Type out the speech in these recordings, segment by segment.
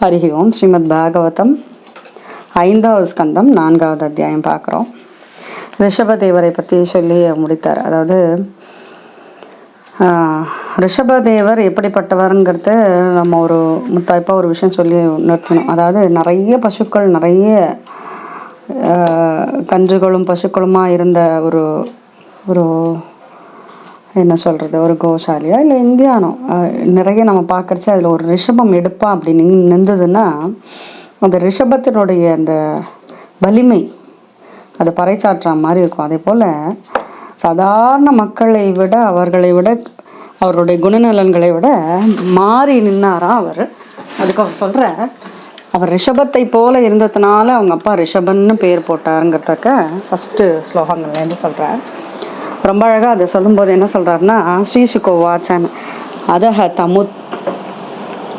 ஹரி ஓம். ஸ்ரீமத் பாகவதம் 5வது ஸ்கந்தம் 4வது அத்தியாயம் பார்க்குறோம். ரிஷபதேவரை பற்றி சொல்லி முடித்தார். அதாவது ரிஷபதேவர் எப்படிப்பட்டவருங்கிறத நம்ம ஒரு முத்தாய்ப்பாக ஒரு விஷயம் சொல்லி நிறுத்தணும். அதாவது நிறைய பசுக்கள், நிறைய கன்றுகளும் பசுக்களுமாக இருந்த ஒரு ஒரு என்ன சொல்கிறது, ஒரு கோசாலியா இல்லை இந்தியானோ நிறைய நம்ம பார்க்குறச்சு அதில் ஒரு ரிஷபம் எடுப்பா அப்படின்னு நின்றதுன்னா அந்த ரிஷபத்தினுடைய அந்த வலிமை அதை பறைச்சாற்றுற மாதிரி இருக்கும். அதே போல் சாதாரண மக்களை விட அவருடைய குணநலன்களை விட மாறி நின்னாராம் அவர். அதுக்கு அவர் சொல்கிற, அவர் ரிஷபத்தை போல இருந்ததுனால அவங்க அப்பா ரிஷபன்னு பேர் போட்டாருங்கிறதுக்க ஃபஸ்ட்டு ஸ்லோகங்கள்லேருந்து சொல்கிறார். ரொம்ப அழகாக அதை சொல்லும்போது என்ன சொல்கிறாருன்னா, ஸ்ரீசுகோ வாச்சன் அதஹ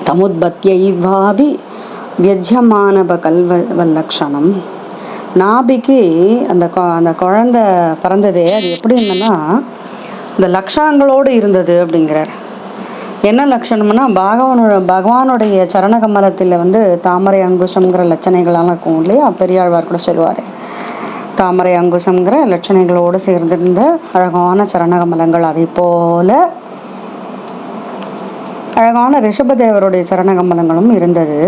தமுத்பத்யைவாபி வியஜ்யமானப கல்வல்லக்ஷணம். நாபிக்கு அந்த குழந்தை பிறந்ததே அது எப்படி இருந்ததுன்னா இந்த லக்ஷணங்களோடு இருந்தது அப்படிங்கிறார். என்ன லட்சணம்னா பகவானுடைய சரணகமலத்தில் தாமரை அங்குஷங்கிற லட்சணைகளெல்லாம் இருக்கும் இல்லையா. பெரியாழ்வார் கூட சொல்லுவார், தாமரை அங்குசங்கிற லட்சணைகளோடு சேர்ந்திருந்த அழகான சரணகமலங்கள். அதே போல அழகான ரிஷபதேவருடைய சரணகமலங்களும் இருந்தது.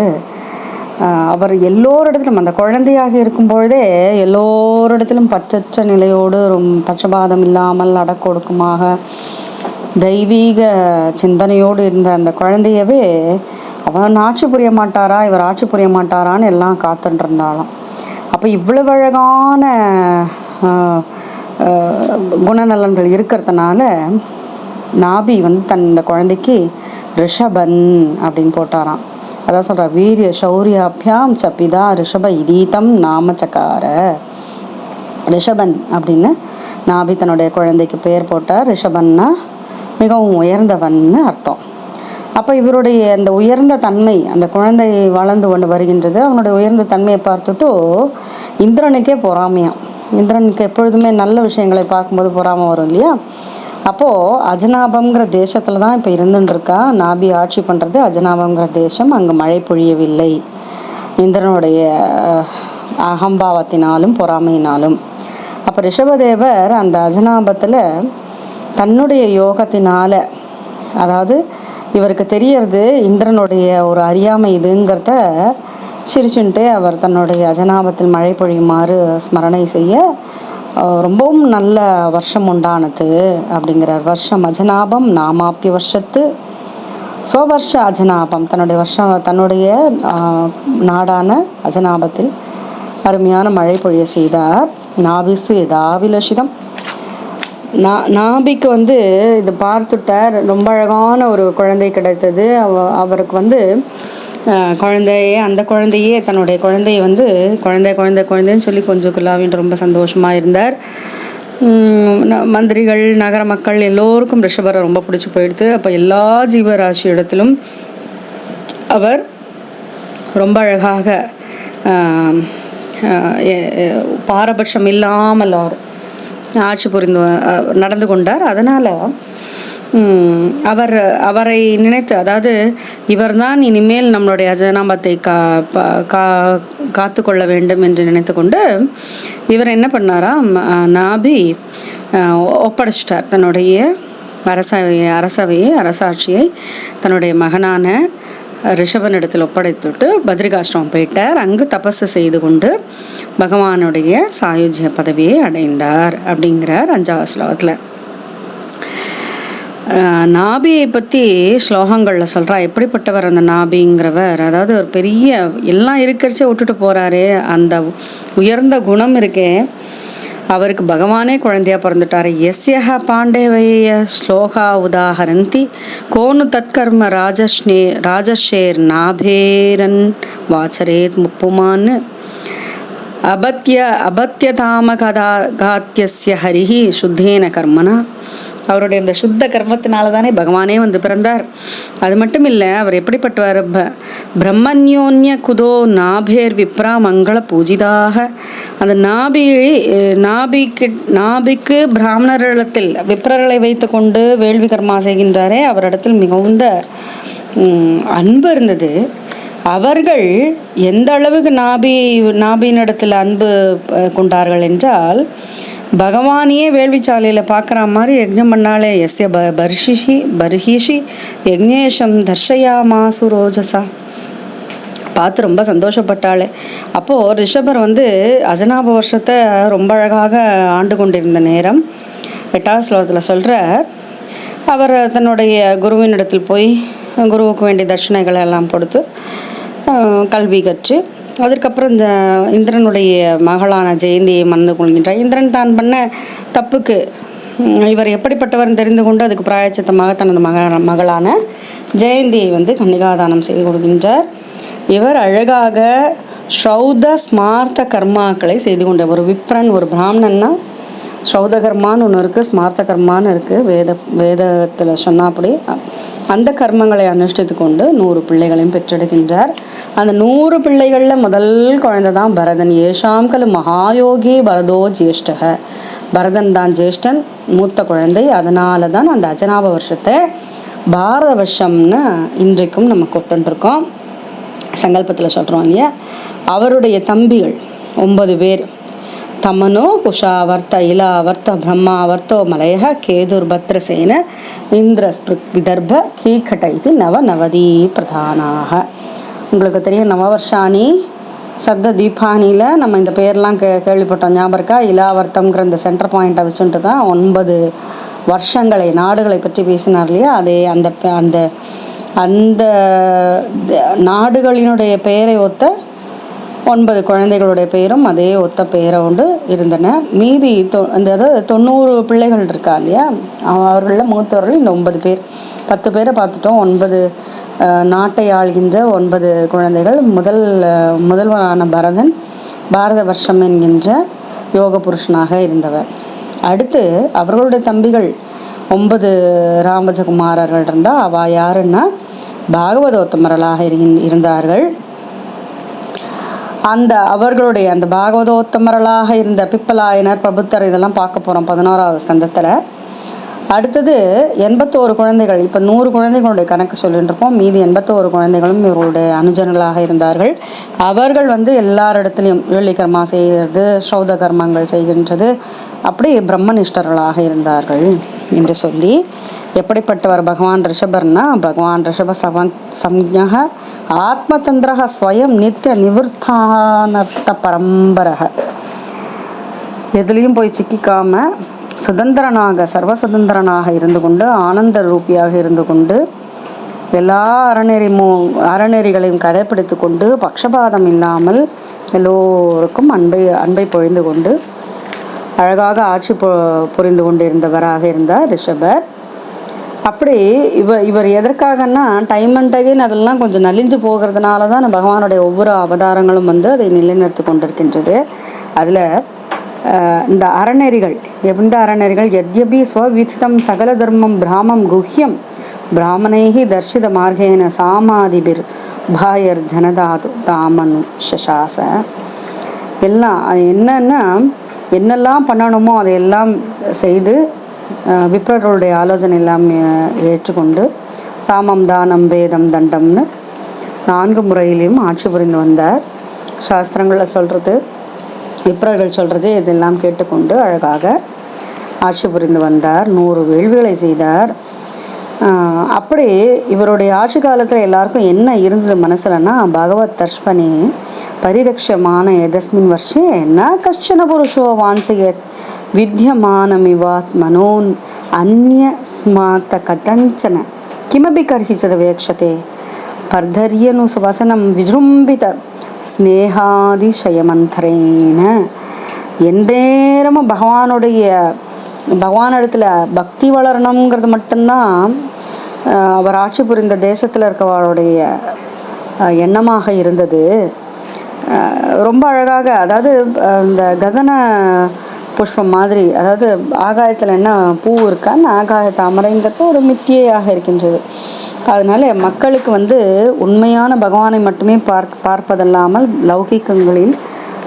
அவர் எல்லோரிடத்திலும் அந்த குழந்தையாக இருக்கும் பொழுதே எல்லோரிடத்திலும் பற்றற்ற நிலையோடு பட்சபாதம் இல்லாமல் அடக்கொடுக்குமாக தெய்வீக சிந்தனையோடு இருந்த அந்த குழந்தையவே அவர் ஆட்சி புரிய மாட்டாரா, இவர் ஆட்சி புரிய மாட்டாரான்னு எல்லாம் காத்துட்டு இருந்தாலும். அப்போ இவ்வளவு அழகான குணநலன்கள் இருக்கிறதுனால நாபி தன் குழந்தைக்கு ரிஷபன் அப்படின்னு போட்டாராம். அதான் சொல்ற, வீரிய சௌரியாபியாம் சப்பிதா ரிஷப இதீதம் நாமச்சக்கார. ரிஷபன் அப்படின்னு நாபி தன்னுடைய குழந்தைக்கு பெயர் போட்டார். ரிஷபன்னா மிகவும் உயர்ந்தவன்னு அர்த்தம். அப்போ இவருடைய அந்த உயர்ந்த தன்மை, அந்த குழந்தை வளர்ந்து கொண்டு வருகின்றது, அவனுடைய உயர்ந்த தன்மையை பார்த்துட்டு இந்திரனுக்கே பொறாமையாம். இந்திரனுக்கு எப்பொழுதுமே நல்ல விஷயங்களை பார்க்கும்போது பொறாமை வரும் இல்லையா. அப்போது அஜனாபம்ங்கிற தேசத்தில் தான் இப்போ இருந்துட்டுருக்கா. நாபி ஆட்சி பண்ணுறது அஜனாபம்ங்கிற தேசம். அங்கே மழை பொழியவில்லை இந்திரனுடைய அகம்பாவத்தினாலும் பொறாமையினாலும். அப்போ ரிஷபதேவர் அந்த அஜனாபத்தில் தன்னுடைய யோகத்தினால, அதாவது இவருக்கு தெரியறது இந்திரனுடைய ஒரு அறியாமை இதுங்கிறத சிரிச்சுன்ட்டே அவர் தன்னுடைய அஜனாபத்தில் மழை பொழியுமாறு ஸ்மரணை செய்ய ரொம்பவும் நல்ல வருஷம் உண்டானது அப்படிங்கிறார். வருஷம் அஜனாபம் நாமாப்பிய வருஷத்து ஸ்வவர்ஷ அஜனாபம். தன்னுடைய நாடான அஜனாபத்தில் அருமையான மழை பொழிய செய்தார். நாபிசு எதாவிலஷிதம். நாபிக்கு இது பார்த்துட்டார். ரொம்ப அழகான ஒரு குழந்தை கிடைத்தது. அவருக்கு அந்த குழந்தையே தன்னுடைய குழந்தைய குழந்தைன்னு சொல்லி கொஞ்சம் குல்லாவின்னு ரொம்ப சந்தோஷமாக இருந்தார். மந்திரிகள், நகர மக்கள் எல்லோருக்கும் ரிஷபரை ரொம்ப பிடிச்சி போயிடுது. அப்போ எல்லா ஜீவராசி இடத்திலும் அவர் ரொம்ப அழகாக பாரபட்சம் இல்லாமல் அவர் ஆட்சி புரிந்து நடந்து கொண்டார். அதனால் அவரை நினைத்து, அதாவது இவர்தான் இனிமேல் நம்மளுடைய அஜனாபத்தை காத்து கொள்ள வேண்டும் என்று நினைத்து கொண்டு இவர் என்ன பண்ணாராம், நாபி ஒப்படைச்சிட்டார் தன்னுடைய அரசாட்சியை தன்னுடைய மகனான ரிஷபனிடத்தில் ஒப்படைத்துட்டு பத்ரிகாஷ்டிரமம் போயிட்டார். அங்கு தபஸு செய்து கொண்டு பகவானுடைய சாயுஜ்ய பதவியை அடைந்தார் அப்படிங்கிறார் 5வது ஸ்லோகத்தில். நாபியை பற்றி ஸ்லோகங்களில் சொல்கிறா. எப்படிப்பட்டவர் அந்த நாபிங்கிறவர், அதாவது ஒரு பெரிய எல்லாம் இருக்கிறச்சே விட்டுட்டு போகிறாரு. அந்த உயர்ந்த குணம் இருக்கே, அவருக்கு பகவானே குழந்தையாக பிறந்துட்டார். எஸ்யஹ பாண்டேவைய ஸ்லோகா உதாஹரந்தி கோனு தற்கர்ம ராஜஷேர் நாபேரன் வாச்சரேத் முப்புமான்னு அபத்தியதாம காத்தியஸ்ய ஹரிஹி சுத்தேன கர்மனா. அவருடைய இந்த சுத்த கர்மத்தினால தானே பகவானே பிறந்தார். அது மட்டும் இல்லை, அவர் எப்படிப்பட்டவர், பிரம்மன்யோன்ய குதோ நாபேர் விப்ரா மங்கள பூஜிதாக. அந்த நாபிக்கு பிராமணரிடத்தில் விப்ரர்களை வைத்து கொண்டு வேள்வி கர்மா செய்கின்றாரே, அவரிடத்தில் மிகுந்த அன்பு இருந்தது. அவர்கள் எந்த அளவுக்கு நாபியினிடத்தில் அன்பு கொண்டார்கள் என்றால், பகவானையே வேள்விச்சாலையில் பார்க்குற மாதிரி யஜ்ஞம் பண்ணாலே எஸ்ய பர்ஹிஷி யக்ஞேஷம் தர்ஷயாமாசு ரோஜசா பார்த்து ரொம்ப சந்தோஷப்பட்டாளே. அப்போது ரிஷபர் அஜனாப வருஷத்தை ரொம்ப அழகாக ஆண்டு கொண்டிருந்த நேரம் 8வது ஸ்லோகத்தில் சொல்கிறார். அவர் தன்னுடைய குருவினிடத்தில் போய் குருவுக்கு வேண்டிய தட்சிணைகளை எல்லாம் கொடுத்து கல்வி கற்று அதற்கப்புறம் இந்த இந்திரனுடைய மகளான ஜெயந்தியை மணந்து கொள்கின்றார். இந்திரன் தான் பண்ண தப்புக்கு இவர் எப்படிப்பட்டவர் தெரிந்து கொண்டு அதுக்கு பிராயச்சித்தமாக தனது மகளான ஜெயந்தியை கன்னிகாதானம் செய்து கொடுக்கின்றார். இவர் அழகாக ஸ்ரௌத ஸ்மார்த்த கர்மாக்களை செய்து கொண்ட ஒரு விப்ரன், ஒரு பிராமணன்னா ஸ்ரௌத கர்மான்னு ஒன்று இருக்குது, ஸ்மார்த்த கர்மான்னு இருக்குது. வேதத்தில் சொன்னால் அப்படி அந்த கர்மங்களை அனுஷ்டித்து கொண்டு 100 பிள்ளைகளையும் பெற்றெடுக்கின்றார். அந்த 100 பிள்ளைகளில் முதல் குழந்தை தான் பரதன். ஏஷாம் கலு மகாயோகி பரதோ ஜேஷ்டக. பரதன் தான் ஜேஷ்டன், மூத்த குழந்தை. அதனால தான் அந்த அஜனாப வருஷத்தை பாரத வருஷம்னு இன்றைக்கும் நம்ம கொட்டுருக்கோம். சங்கல்பத்தில் சொல்கிறோம் இல்லையா. அவருடைய தம்பிகள் 9 பேர். தமனோ குஷாவர்த்த இலாவர்த்த பிரம்மாவர்த்தோ மலய கேதுர் பத்ரசேன இந்திரஸ்பிருக் விதர்ப கீகட்ட இது நவநவதி பிரதானாக. உங்களுக்கு தெரியும், நவவர்ஷாணி சப்த தீபானியில் நம்ம இந்த பேர்லாம் கேள்விப்பட்டோம். ஞாபகம் இருக்கா? இலாவர்த்தம்ங்கிற இந்த சென்டர் பாயிண்ட்டை வச்சுட்டு தான் 9 வருஷங்களை நாடுகளை பற்றி பேசினார் இல்லையா. அதே அந்த அந்த அந்த நாடுகளினுடைய பெயரை ஒத்த 9 குழந்தைகளுடைய பெயரும் அதே ஒத்த பெயரை கொண்டு இருந்தன. மீதி அதாவது 90 பிள்ளைகள் இருக்கா இல்லையா, அவர்களில் மூத்தவர்கள் இந்த 9 பேர். 10 பேரை பார்த்துட்டோம். 9 நாட்டை ஆள்கின்ற 9 குழந்தைகள். முதல்வனான பரதன் பாரத வருஷம் என்கின்ற யோக புருஷனாக இருந்தவர். அடுத்து அவர்களுடைய தம்பிகள் 9 ராமஜகுமாரர்கள் இருந்தால் அவ யாருன்னா பாகவதோத்தமர்களாக இருந்தார்கள். அவர்களுடைய அந்த பாகவதோத்தமர்களாக இருந்த பிப்பலாயனர், பிரபுத்தர் இதெல்லாம் பார்க்க போகிறோம் 11வது ஸ்கந்தத்தில். அடுத்தது 81 குழந்தைகள். இப்போ 100 குழந்தைகளுடைய கணக்கு சொல்லிட்டு இருப்போம். மீதி 81 குழந்தைகளும் இவர்களுடைய அனுஜன்களாக இருந்தார்கள். அவர்கள் எல்லாரிடத்துலையும் வெள்ளிக்கர்மா செய்கிறது, ஸ்ரௌத கர்மங்கள் செய்கின்றது, அப்படி பிரம்மனிஷ்டர்களாக இருந்தார்கள் என்று சொல்லி, எப்படிப்பட்டவர் பகவான் ரிஷபர்னா, பகவான் ரிஷப சம்ஞக ஆத்மதந்திரக ஸ்வயம் நித்திய நிவர்த்தானர்த்த பரம்பரக. எதுலேயும் போய் சிக்கிக்காம சுதந்திரனாக, சர்வ சுதந்திரனாக இருந்து கொண்டு, ஆனந்த ரூபியாக இருந்து கொண்டு, எல்லா அறநெறிகளையும் கடைப்பிடித்து கொண்டு, பக்ஷபாதம் இல்லாமல் எல்லோருக்கும் அன்பை பொழிந்து கொண்டு அழகாக ஆட்சி புரிந்து கொண்டு இருந்தவராக இருந்தார் ரிஷபர். அப்படி இவர் எதற்காகன்னா, டைம் அண்ட் அகைன் அதெல்லாம் கொஞ்சம் நலிஞ்சு போகிறதுனால தான் பகவானுடைய ஒவ்வொரு அவதாரங்களும் அதை நிலைநிறுத்தி கொண்டிருக்கின்றது. அதில் இந்த அறநெறிகள், எந்த அறநெறிகள், எத்யபி ஸ்வவிதிதம் சகல தர்மம் பிராமம் குஹ்யம் பிராமணைஹி தர்ஷித மார்கேன சாமாதிபிர் பாயர் ஜனதாது தாமனு சசாச. எல்லாம் என்னன்னா, என்னெல்லாம் பண்ணணுமோ அதையெல்லாம் செய்து விப்ரர்களுடைய ஆலோசனை எல்லாம் ஏற்றுக்கொண்டு சாமம் தானம் வேதம் தண்டம்னு 4 முறையிலையும் ஆட்சி புரிந்து வந்தார். சாஸ்திரங்களில் சொல்கிறது, விப்ரர்கள் சொல்கிறது இதெல்லாம் கேட்டுக்கொண்டு அழகாக ஆட்சி புரிந்து வந்தார். 100 வேள்விகளை செய்தார். அப்படி இவருடைய ஆட்சி காலத்தில் எல்லாருக்கும் என்ன இருந்தது மனசுலன்னா, பகவத் தர்ஷ்பனே பரிரக்ஷமான எதஸ்மின் வருஷே ந கஷ்டன புருஷோ வாஞ்சயத் வித்யமானமிவாத்மனோன் அந்நிய ஸ்மார்த்த கதஞ்சன கிமபி கர்ஹிச்சத வேக்ஷதே பர்தரியனு சுவசனம் விஜృంభిத ஸ்னேகாதிசயமந்தரேன. எந்தேரமும் பகவானிடத்தில் பக்தி வளரணுங்கிறது மட்டும்தான் அவர் ஆட்சி புரிந்த தேசத்தில் இருக்கவருடைய எண்ணமாக இருந்தது. ரொம்ப அழகாக, அதாவது இந்த ககன புஷ்பம் மாதிரி, அதாவது ஆகாயத்தில் என்ன பூ இருக்கான்னு ஆகாய தாமரைங்கிறது ஒரு மித்தியையாக இருக்கின்றது. அதனால மக்களுக்கு உண்மையான பகவானை மட்டுமே பார்ப்பதல்லாமல் லௌகிக்கங்களில்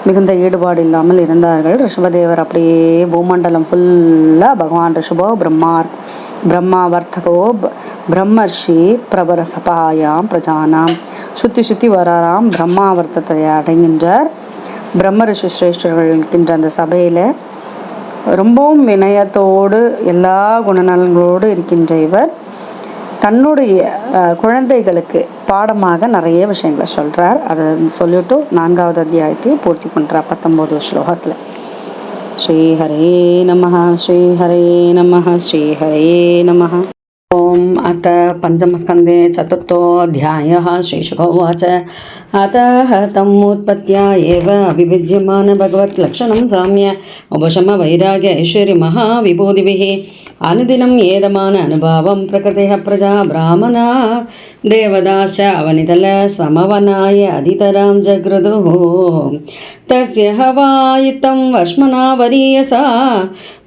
மிகுந்த ஈடுபாடு இல்லாமல் இருந்தார்கள். ரிஷபதேவர் அப்படியே பூமண்டலம் ஃபுல்லாக பகவான் ரிஷபோ பிரம்மாவர்த்தகோ பிரம்மர்ஷி பிரபர சபாயாம் பிரஜானாம் சுற்றி சுற்றி வராராம். பிரம்மாவர்த்தத்தை அடைகின்றார். பிரம்ம ரிஷி சிரேஷ்டர்கள் இருக்கின்ற அந்த சபையில் ரொம்பவும் வினயத்தோடு எல்லா குணநலங்களோடு இருக்கின்ற இவர் தன்னுடைய குழந்தைகளுக்கு பாடமாக நிறைய விஷயங்களை சொல்கிறார். அதை சொல்லிவிட்டு 4வது அத்தியாயத்தை பூர்த்தி பண்ணுறார் 19 ஸ்லோகத்தில். ஸ்ரீஹரே நமः ஸ்ரீஹரே நமः ஸ்ரீஹரே நமः. ओम अथ पंचमस्कंदे चतुर्थोऽध्यायः. श्रीशुक उवाच अतः तमुत्पत्त्या एव अभिविज्यमान भगवत्लक्षणं साम्य उपशमवैराग्य ऐश्वर्यमहाविभूतिभिः अनुदिनं येदमान अनुभावं प्रकृतेः प्रजा ब्राह्मणा देवदाश्च अवनितलसमवनाय अधितरां जगृदुः तस्य हवायितं वश्मना वरीयसा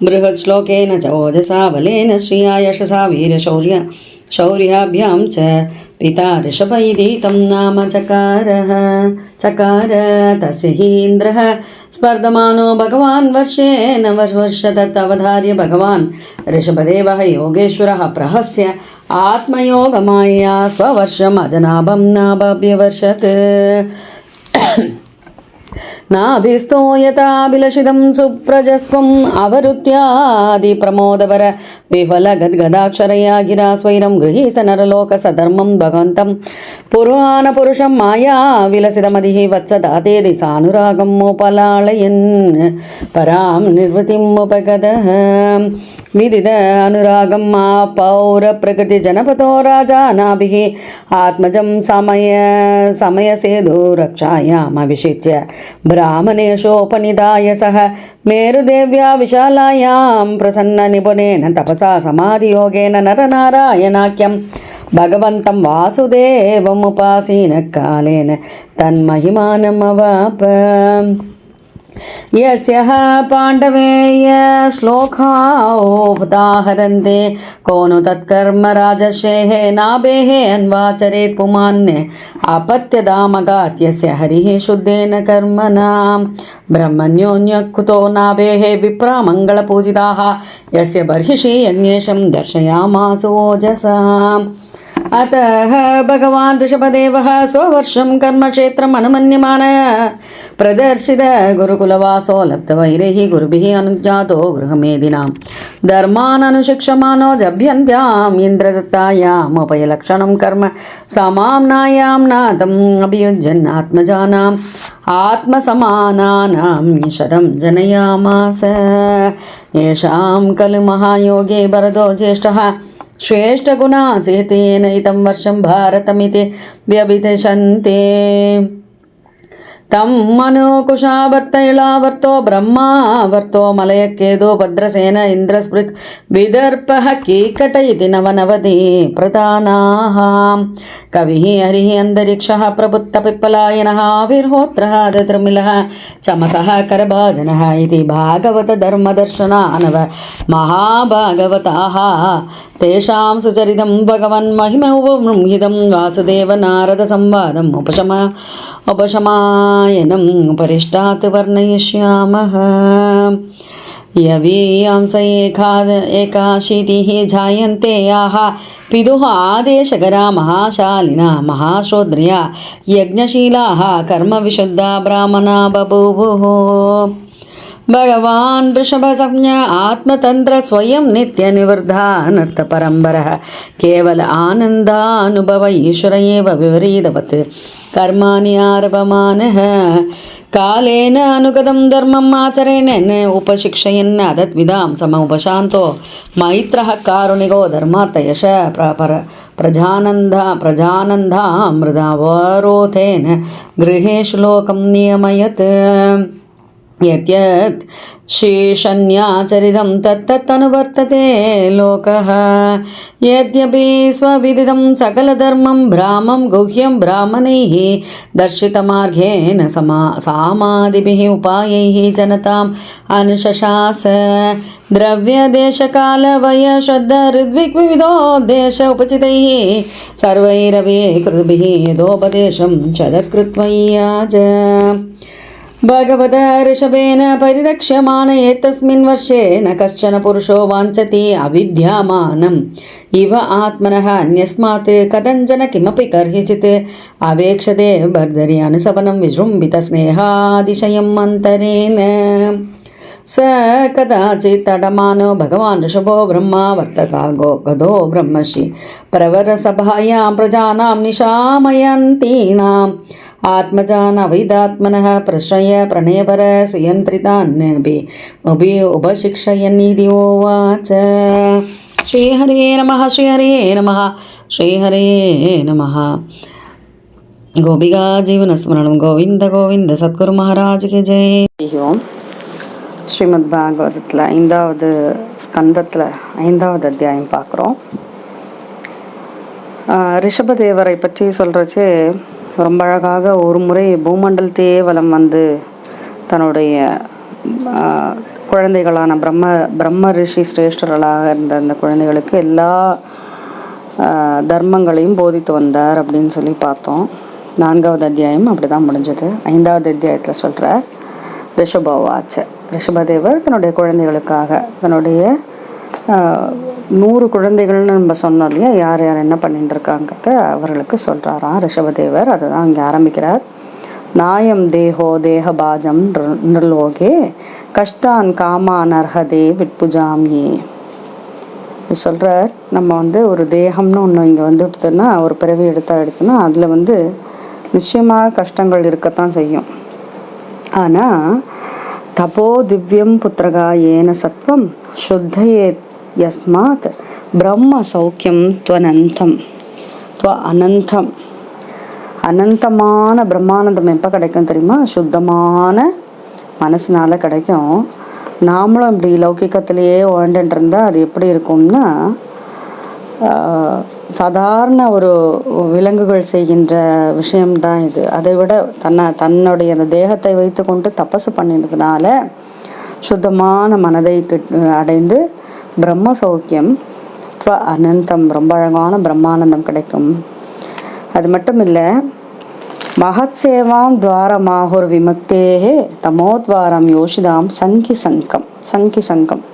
बृहत्श्लोकेन च ओजसा बलेन श्रिया यशसा शौर्याभ्यां च पिता ऋषभ इति तं नाम चकार तस्य हि इन्द्रः स्पर्धमानो भगवान् वर्षेण वर्ष तदवधार्य भगवान् ऋषभदेवः योगेश्वरः प्रहस्य आत्मयोगमायया स्ववर्षम् अजनाभं नाभ्यवर्षत् नाभिस्तो यथाभिलषितं सुप्रजस्त्वम् अवरुत्यादिप्रमोदवर विफलगद्गदाक्षरया गिरा स्वैरं गृहीत नरलोकसधर्मं भगवन्तं पुराणपुरुषं माया विलसितमधिः वत्सदातेदि सानुरागम् उपलालयन् परां निर्वृतिम् उपगतः विदित अनुरागं मा पौरप्रकृतिजनपतो राजानाभिः आत्मजं समयसेदो रक्षायामभिषिच्य ब्राह्मणेशोपनिधाय सह मेरुदेव्या विशालायां प्रसन्ननिपुणेन तपसा समाधियोगेन नरनारायणाख्यं भगवन्तं वासुदेवमुपासीन कालेन तन्महिमानमवाप यस्यः पाण्डवेय श्लोकावोदाहरन्ते को नु तत्कर्म राजर्षेः नाभेः अन्वाचरेत् पुमान् अपत्यदामगात्यस्य हरिः शुद्धेन कर्मणा ब्रह्मण्योऽन्यकुतो नाभेः विप्रा मङ्गलपूजिताः यस्य बर्हिषि यज्ञेशं दर्शयामासु ओजसा अतः भगवान् ऋषभदेवः स्ववर्षं कर्मक्षेत्रम् अनुमन्यमान प्रदर्शित गुरुकुलवासो लब्धवैरैः गुरुभिः अनुज्ञातो गृहमेदिनां धर्मान् अनुशिक्षमानो जभ्यन्त्याम् इन्द्रदत्तायामुपयलक्षणं कर्म समाम्नायां नादम् अभियुज्यन् आत्मजानाम् आत्मसमानानां शतं जनयामास येषां खलु महायोगे भरतो ज्येष्ठः श्रेष्ठगुणासेतेन इतं वर्षं भारतमिति व्यभिदिशन्ते तं मनोकुशावर्त इळावर्तो ब्रह्मावर्तो मलयकेदो भद्रसेन इन्द्रस्पृक् विदर्पः कीकट इति नवनवति प्रधानाः कविः हरिः अन्तरिक्षः प्रबुद्धपिप्पलायनः आविर्होत्रः दद्रमिलः चमसः करभाजनः इति भागवतधर्मदर्शनानव महाभागवताः तेषां सुचरितं भगवन् महिमोपबृंहितं वासुदेवनारदसंवादम् उपशमायनम् उपरिष्टात् वर्णयिष्यामः यवीयांस एकाशीतिः जायन्ते याः पितुः आदेशकरा महाशालिना महाश्रोत्रिया यज्ञशीलाः कर्मविशुद्धा ब्राह्मणा बभूवुः भगवान् वृषभसंज्ञा आत्मतन्त्र स्वयं नित्यनिवृद्धा नर्तपरम्बरः केवल आनन्दानुभव ईश्वर एव विपरीतवत् कर्माणि आरभमानः कालेन अनुगतं धर्मम् आचरेण उपशिक्षयन् अदत्विदां समुपशान्तो मैत्रः कारुणिको धर्मार्थयश प्रजानन्दामृतावरोधेन गृहेषु लोकं नियमयत् यत् शेषण्याचरितं तत्तनुवर्तते लोकः यद्यपि स्वविदितं सकलधर्मं ब्राह्मं गुह्यं ब्राह्मणैः दर्शितमार्गेण सामादिभिः उपायैः जनताम् अनुशशास द्रव्यदेशकालवयश्रद्धऋद्विग्विविधोद्देश उपचितैः सर्वैरपि कृतभिः यदोपदेशं चदकृत्वय्याज भगवता ऋषभेन परिरक्ष्यमान एतस्मिन् वर्षे न कश्चन पुरुषो वाञ्छति अविद्यामानम् इव आत्मनः अन्यस्मात् कथञ्चन किमपि कर्हिचित् अवेक्षते भर्दरि अनुसवनं विजृम्भितस्नेहातिशयम् अन्तरेण स कदाचित् तडमानो भगवान् ऋषभो ब्रह्मा वर्तकागो गदो ब्रह्मर्षि प्रवरसभायां प्रजानां निशामयन्तीनाम् आत्मजान अवैदात्मनः प्रश्रय प्रणयपर सुयन्त्रितान्यपि उपशिक्षयन्निधि उवाच। श्रीहरे नमः श्रीहरे नमः श्रीहरे नमः। गोपिका जीवनस्मरणं गोविंद गोविंद सद्गुरु महाराज की जय। ओम ஸ்ரீமத் பாகவதத்தில் 5வது ஸ்கந்தத்தில் 5வது அத்தியாயம் பார்க்குறோம். ரிஷபதேவரை பற்றி சொல்கிறச்சே ரொம்ப அழகாக ஒரு முறை பூமண்டலத்தையே வலம் வந்து தன்னுடைய குழந்தைகளான பிரம்ம ரிஷி சிரேஷ்டர்களாக இருந்த அந்த குழந்தைகளுக்கு எல்லா தர்மங்களையும் போதித்து வந்தார் அப்படின்னு சொல்லி பார்த்தோம். 4வது அத்தியாயம் அப்படி தான் முடிஞ்சது. 5வது அத்தியாயத்தில் சொல்கிற ரிஷபவாச்ச, ரிஷபதேவர் தன்னுடைய குழந்தைகளுக்காக தன்னுடைய 100 குழந்தைகள்னு நம்ம சொன்னோம் இல்லையா, யார் யார் என்ன பண்ணிட்டு இருக்காங்கிறத அவர்களுக்கு சொல்கிறாராம் ரிஷபதேவர். அதை தான் இங்கே ஆரம்பிக்கிறார். நாயம் தேஹோ தேகபாஜம் நிர்லோகே கஷ்டான் காமான் அர்ஹதே விட்புஜாமியே சொல்கிறார். நம்ம ஒரு தேகம்னு ஒன்று இங்கே வந்துட்டுதுன்னா, ஒரு பிறவி எடுத்தோன்னா அதில் நிச்சயமாக கஷ்டங்கள் இருக்கத்தான் செய்யும். ஆனால் தபோ திவ்யம் புத்திரகா ஏன சத்வம் சுத்தையே யஸ்மாத் பிரம்ம சௌக்கியம் துவனந்தம் அனந்தம். அனந்தமான பிரம்மானந்தம் எப்போ கிடைக்கும் தெரியுமா? சுத்தமான மனசுனால கிடைக்கும். நாமளும் இப்படி லௌகிக்கத்திலேயே வாழ்ந்துட்டு இருந்தால் அது எப்படி இருக்கும்னா, சாதாரண ஒரு விலங்குகள் செய்கின்ற விஷயம்தான் இது. அதை விட தன்னுடைய அந்த தேகத்தை வைத்து கொண்டு தபசு பண்ணினதுனால சுத்தமான மனதை அடைந்து பிரம்ம சௌக்கியம் அனந்தம் ரொம்ப அழகான பிரம்மானந்தம் கிடைக்கும். அது மட்டும் இல்லை, மகத் சேவாம் துவாரமாகுர் விமுக்தேகே தமோத்வாரம் யோஷிதாம் சங்கி சங்கம்.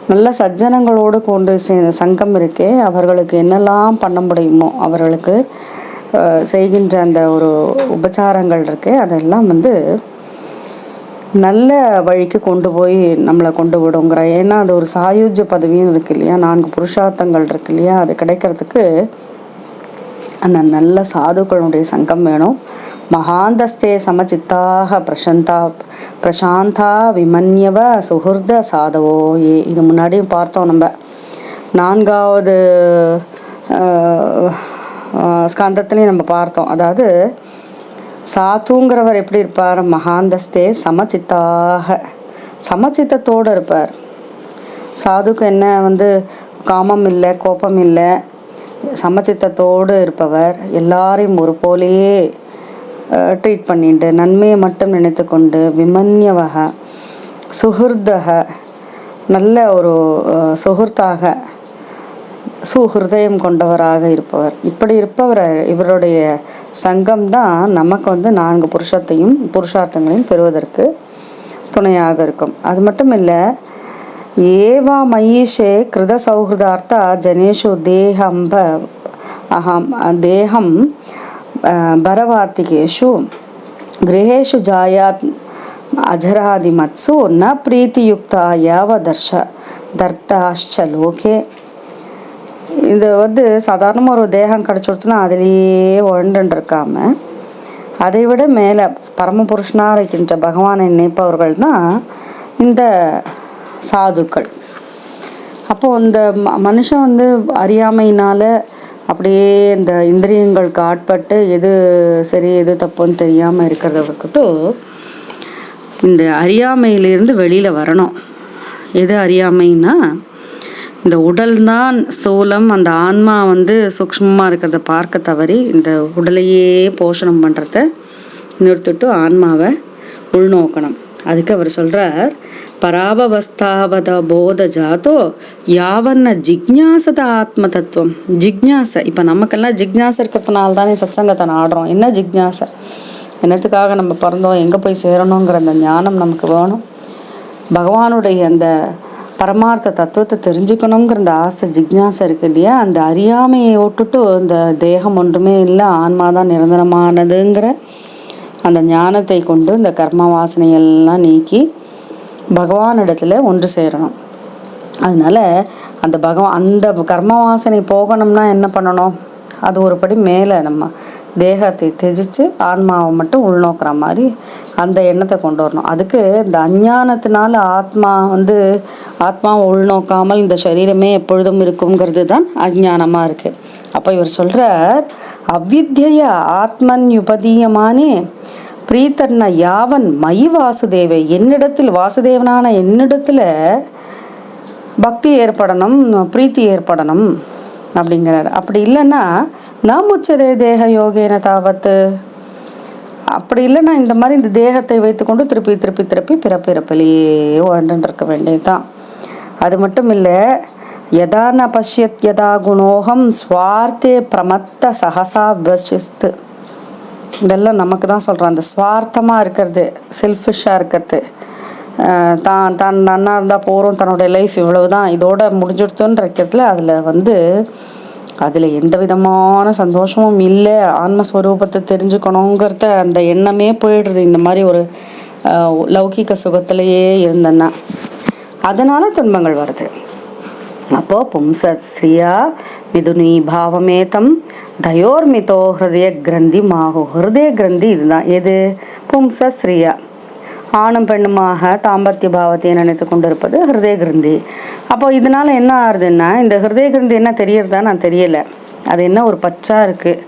நல்ல சஜ்ஜனங்களோடு கொண்டு சங்கம் இருக்கே, அவர்களுக்கு என்னெல்லாம் பண்ண முடியுமோ அவர்களுக்கு செய்கின்ற அந்த ஒரு உபச்சாரங்கள் இருக்கே, அதெல்லாம் நல்ல வழிக்கு கொண்டு போய் நம்மளை கொண்டு விடுங்கிற. ஏன்னா அது ஒரு சாயுஜ்ய பதவியும் இருக்கு இல்லையா, 4 புருஷார்த்தங்கள் இருக்கு இல்லையா, அது கிடைக்கிறதுக்கு அந்த நல்ல சாதுக்களுடைய சங்கம் வேணும். மகாந்தஸ்தே சமச்சித்தாக பிரசாந்தா விமன்யவ சுஹுர்த சாதவோ ஏ. இது முன்னாடியும் பார்த்தோம் நம்ம 4வது ஸ்கந்தத்துலேயும் நம்ம பார்த்தோம். அதாவது சாத்துங்கிறவர் எப்படி இருப்பார்? மகாந்தஸ்தே சமச்சித்தாக, சமச்சித்தத்தோடு இருப்பார். சாதுக்கு என்ன காமம் இல்லை, கோபம் இல்லை, சமச்சித்தத்தோடு இருப்பவர். எல்லாரையும் ஒரு போலேயே ட்ரீட் பண்ணிட்டு நன்மையை மட்டும் நினைத்து கொண்டு விமன்யவக சுஹுர்தக, நல்ல ஒரு சுஹுர்த்தாக சுஹிருதயம் கொண்டவராக இருப்பவர். இப்படி இருப்பவர் இவருடைய சங்கம் தான் நமக்கு 4 புருஷார்த்தங்களையும் பெறுவதற்கு துணையாக இருக்கும். அது மட்டும் இல்லை, ஏவா மயீஷே கிருத சௌஹிருதார்த்தா ஜனேஷு தேகம் பரவார்த்திகேஷு கிரகேஷு ஜாயாத் அஜராதிமத்சு ந பிரீத்தியுக்தா யாவ தர்த்தாஷ்ச லோகே. இது சாதாரணமாக ஒரு தேகம் கிடச்சிடுத்துனா அதிலேயே உழண்டுன்னு இருக்காம, அதை விட மேலே பரமபுருஷனாக இருக்கின்ற பகவானை நினைப்பவர்கள் தான் இந்த சாதுக்கள். அப்போது இந்த மனுஷன் அறியாமையினால் அப்படியே இந்த இந்திரியங்களுக்கு ஆட்பட்டு எது சரி எது தப்புன்னு தெரியாமல் இருக்கிறத விட்டுட்டு இந்த அறியாமையிலிருந்து வெளியில் வரணும். எது அறியாமைன்னா, இந்த உடல் தான் ஸ்தூலம், அந்த ஆன்மா சூக்ஷ்மமாக இருக்கிறத பார்க்க தவறி இந்த உடலையே போஷணம் பண்ணுறத நிறுத்திட்டு ஆன்மாவை உள்நோக்கணும். அதுக்கு அவர் சொல்கிறார், பராபவஸ்தாவத போத ஜாதோ யாவன்ன ஜிக்ஞாசத ஆத்ம தத்துவம். ஜிக்ஞாசை, இப்போ நமக்கெல்லாம் ஜிக்ஞாசை இருக்கிறதுனால தானே சத்சங்கத்தை நாடுறோம். என்ன ஜிக்ஞாசை? என்னத்துக்காக நம்ம பிறந்தோம், எங்கே போய் சேரணுங்கிற அந்த ஞானம் நமக்கு வேணும். பகவானுடைய அந்த பரமார்த்த தத்துவத்தை தெரிஞ்சுக்கணுங்கிற அந்த ஆசை ஜிக்ஞாசை இருக்கு இல்லையா, அந்த அறியாமையை விட்டுட்டு இந்த தேகம் ஒன்றுமே இல்லை, ஆன்மா தான் நிரந்தரமானதுங்கிற அந்த ஞானத்தை கொண்டு இந்த கர்ம வாசனையெல்லாம் நீக்கி பகவானிடத்துல ஒன்று சேரணும். அதனால அந்த கர்ம வாசனை போகணும்னா என்ன பண்ணணும், அது ஒரு படி மேலே நம்ம தேகத்தை தெஜிச்சு ஆன்மாவை மட்டும் உள்நோக்கிற மாதிரி அந்த எண்ணத்தை கொண்டு வரணும். அதுக்கு இந்த அஞ்ஞானத்தினால ஆத்மாவை உள்நோக்காமல் இந்த சரீரமே எப்பொழுதும் இருக்குங்கிறது தான் அஞ்ஞானமாக இருக்குது. அப்போ இவர் சொல்கிறார், அவ்வித்ய ஆத்மன் உபதீயமானே பிரீத்தர்ன யாவன் மயி வாசுதேவை, என்னிடத்தில் வாசுதேவனான என்னிடத்துல பக்தி ஏற்படணும், பிரீத்தி ஏற்படணும் அப்படிங்கிறார். அப்படி இல்லைன்னா நான் முச்சதே தேக யோகேன தாவத்து, அப்படி இல்லைன்னா இந்த மாதிரி இந்த தேகத்தை வைத்துக்கொண்டு திருப்பி திருப்பி திருப்பி பிறப்பிறப்பிலேயே வாழ்ந்துட்டு இருக்க வேண்டியதுதான். அது மட்டும் இல்லை, யதா ந பஷ்யத் யதா குணோகம் ஸ்வார்த்தே பிரமத்த சகசா வசிஸ்து, இதெல்லாம் நமக்கு தான் சொல்கிறேன். அந்த ஸ்வார்த்தமாக இருக்கிறது, செல்ஃபிஷாக இருக்கிறது, தான் நன்னா இருந்தால் போகிறோம், தன்னுடைய லைஃப் இவ்வளவு தான் இதோட முடிஞ்சுடுத்தோன்னு இருக்கிறதுல அதில் எந்த விதமான சந்தோஷமும் இல்லை. ஆன்மஸ்வரூபத்தை தெரிஞ்சுக்கணுங்கிறத அந்த எண்ணமே போயிடுறது இந்த மாதிரி ஒரு லௌகிக சுகத்திலேயே இருந்தேன்னா. அதனால் துன்பங்கள் வருது. அப்போது பும்சத் ஸ்திரியா மிதுனி பாவமேதம் தயோர்மிதோ ஹிருதய கிரந்தி மாகு. ஹிருதய கிரந்தி இதுதான். எது? பும்ச ஸ்திரியா, ஆணும் பெண்ணுமாக தாம்பத்திய பாவத்தை நினைத்து கொண்டு இருப்பது ஹிருதய கிரந்தி. அப்போ இதனால என்ன ஆகுதுன்னா, இந்த ஹிருதய கிரந்தி என்ன தெரியறதா நான் தெரியலை, அது என்ன ஒரு பச்சா இருக்குது.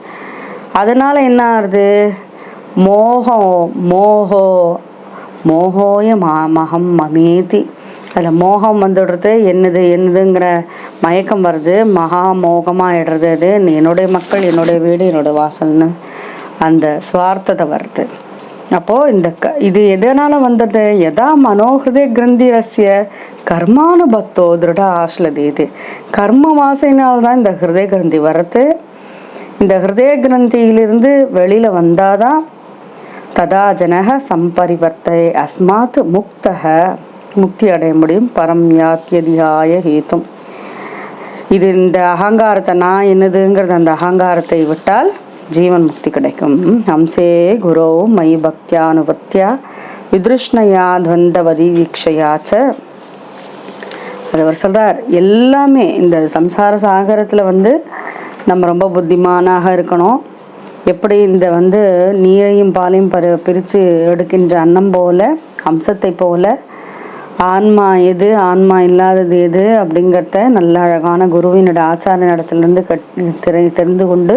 அதனால என்ன ஆகுது, மோகோய மகம் மமேதி, அதில் மோகம் வந்துடுறது, என்னதுங்கிற மயக்கம் வருது, மகா மோகமாகிடுறது. அது என்னுடைய மக்கள், என்னுடைய வீடு, என்னோட வாசல்னு அந்த சுவார்த்தத்தை வருது. அப்போது இது எதனால் வந்தது, எதா மனோஹிருதய கிரந்தி ரசிய கர்மானுபத்தோ திருட ஆஷ்லது. இது கர்ம வாசையினால்தான் இந்த ஹிருதய கிரந்தி வர்றது. இந்த ஹிருதய கிரந்தியிலிருந்து வெளியில் வந்தாதான் ததா ஜனக சம்பரிவர்த்தை அஸ்மாத் முக்தி அடைய முடியும். பரம் யாத்யதிகாய ஹேத்தும். இது இந்த அகங்காரத்தை, நான் என்னதுங்கிறது அந்த அகங்காரத்தை விட்டால் ஜீவன் முக்தி கிடைக்கும். ஹம்சே குரோ மயி பக்தியானுபத்தியா விதுஷ்ணயா துவந்தவதி தீட்சையாச்ச. அது அவர் சொல்கிறார், எல்லாமே இந்த சம்சார சாகரத்தில் நம்ம ரொம்ப புத்திமானாக இருக்கணும். எப்படி இந்த நீரையும் பாலையும் பிரித்து எடுக்கின்ற அன்னம் போல, அம்சத்தை போல ஆன்மா எது, ஆன்மா இல்லாதது எது அப்படிங்கிறத நல்ல அழகான குருவினோட ஆச்சார இடத்துலேருந்து தெரிந்து கொண்டு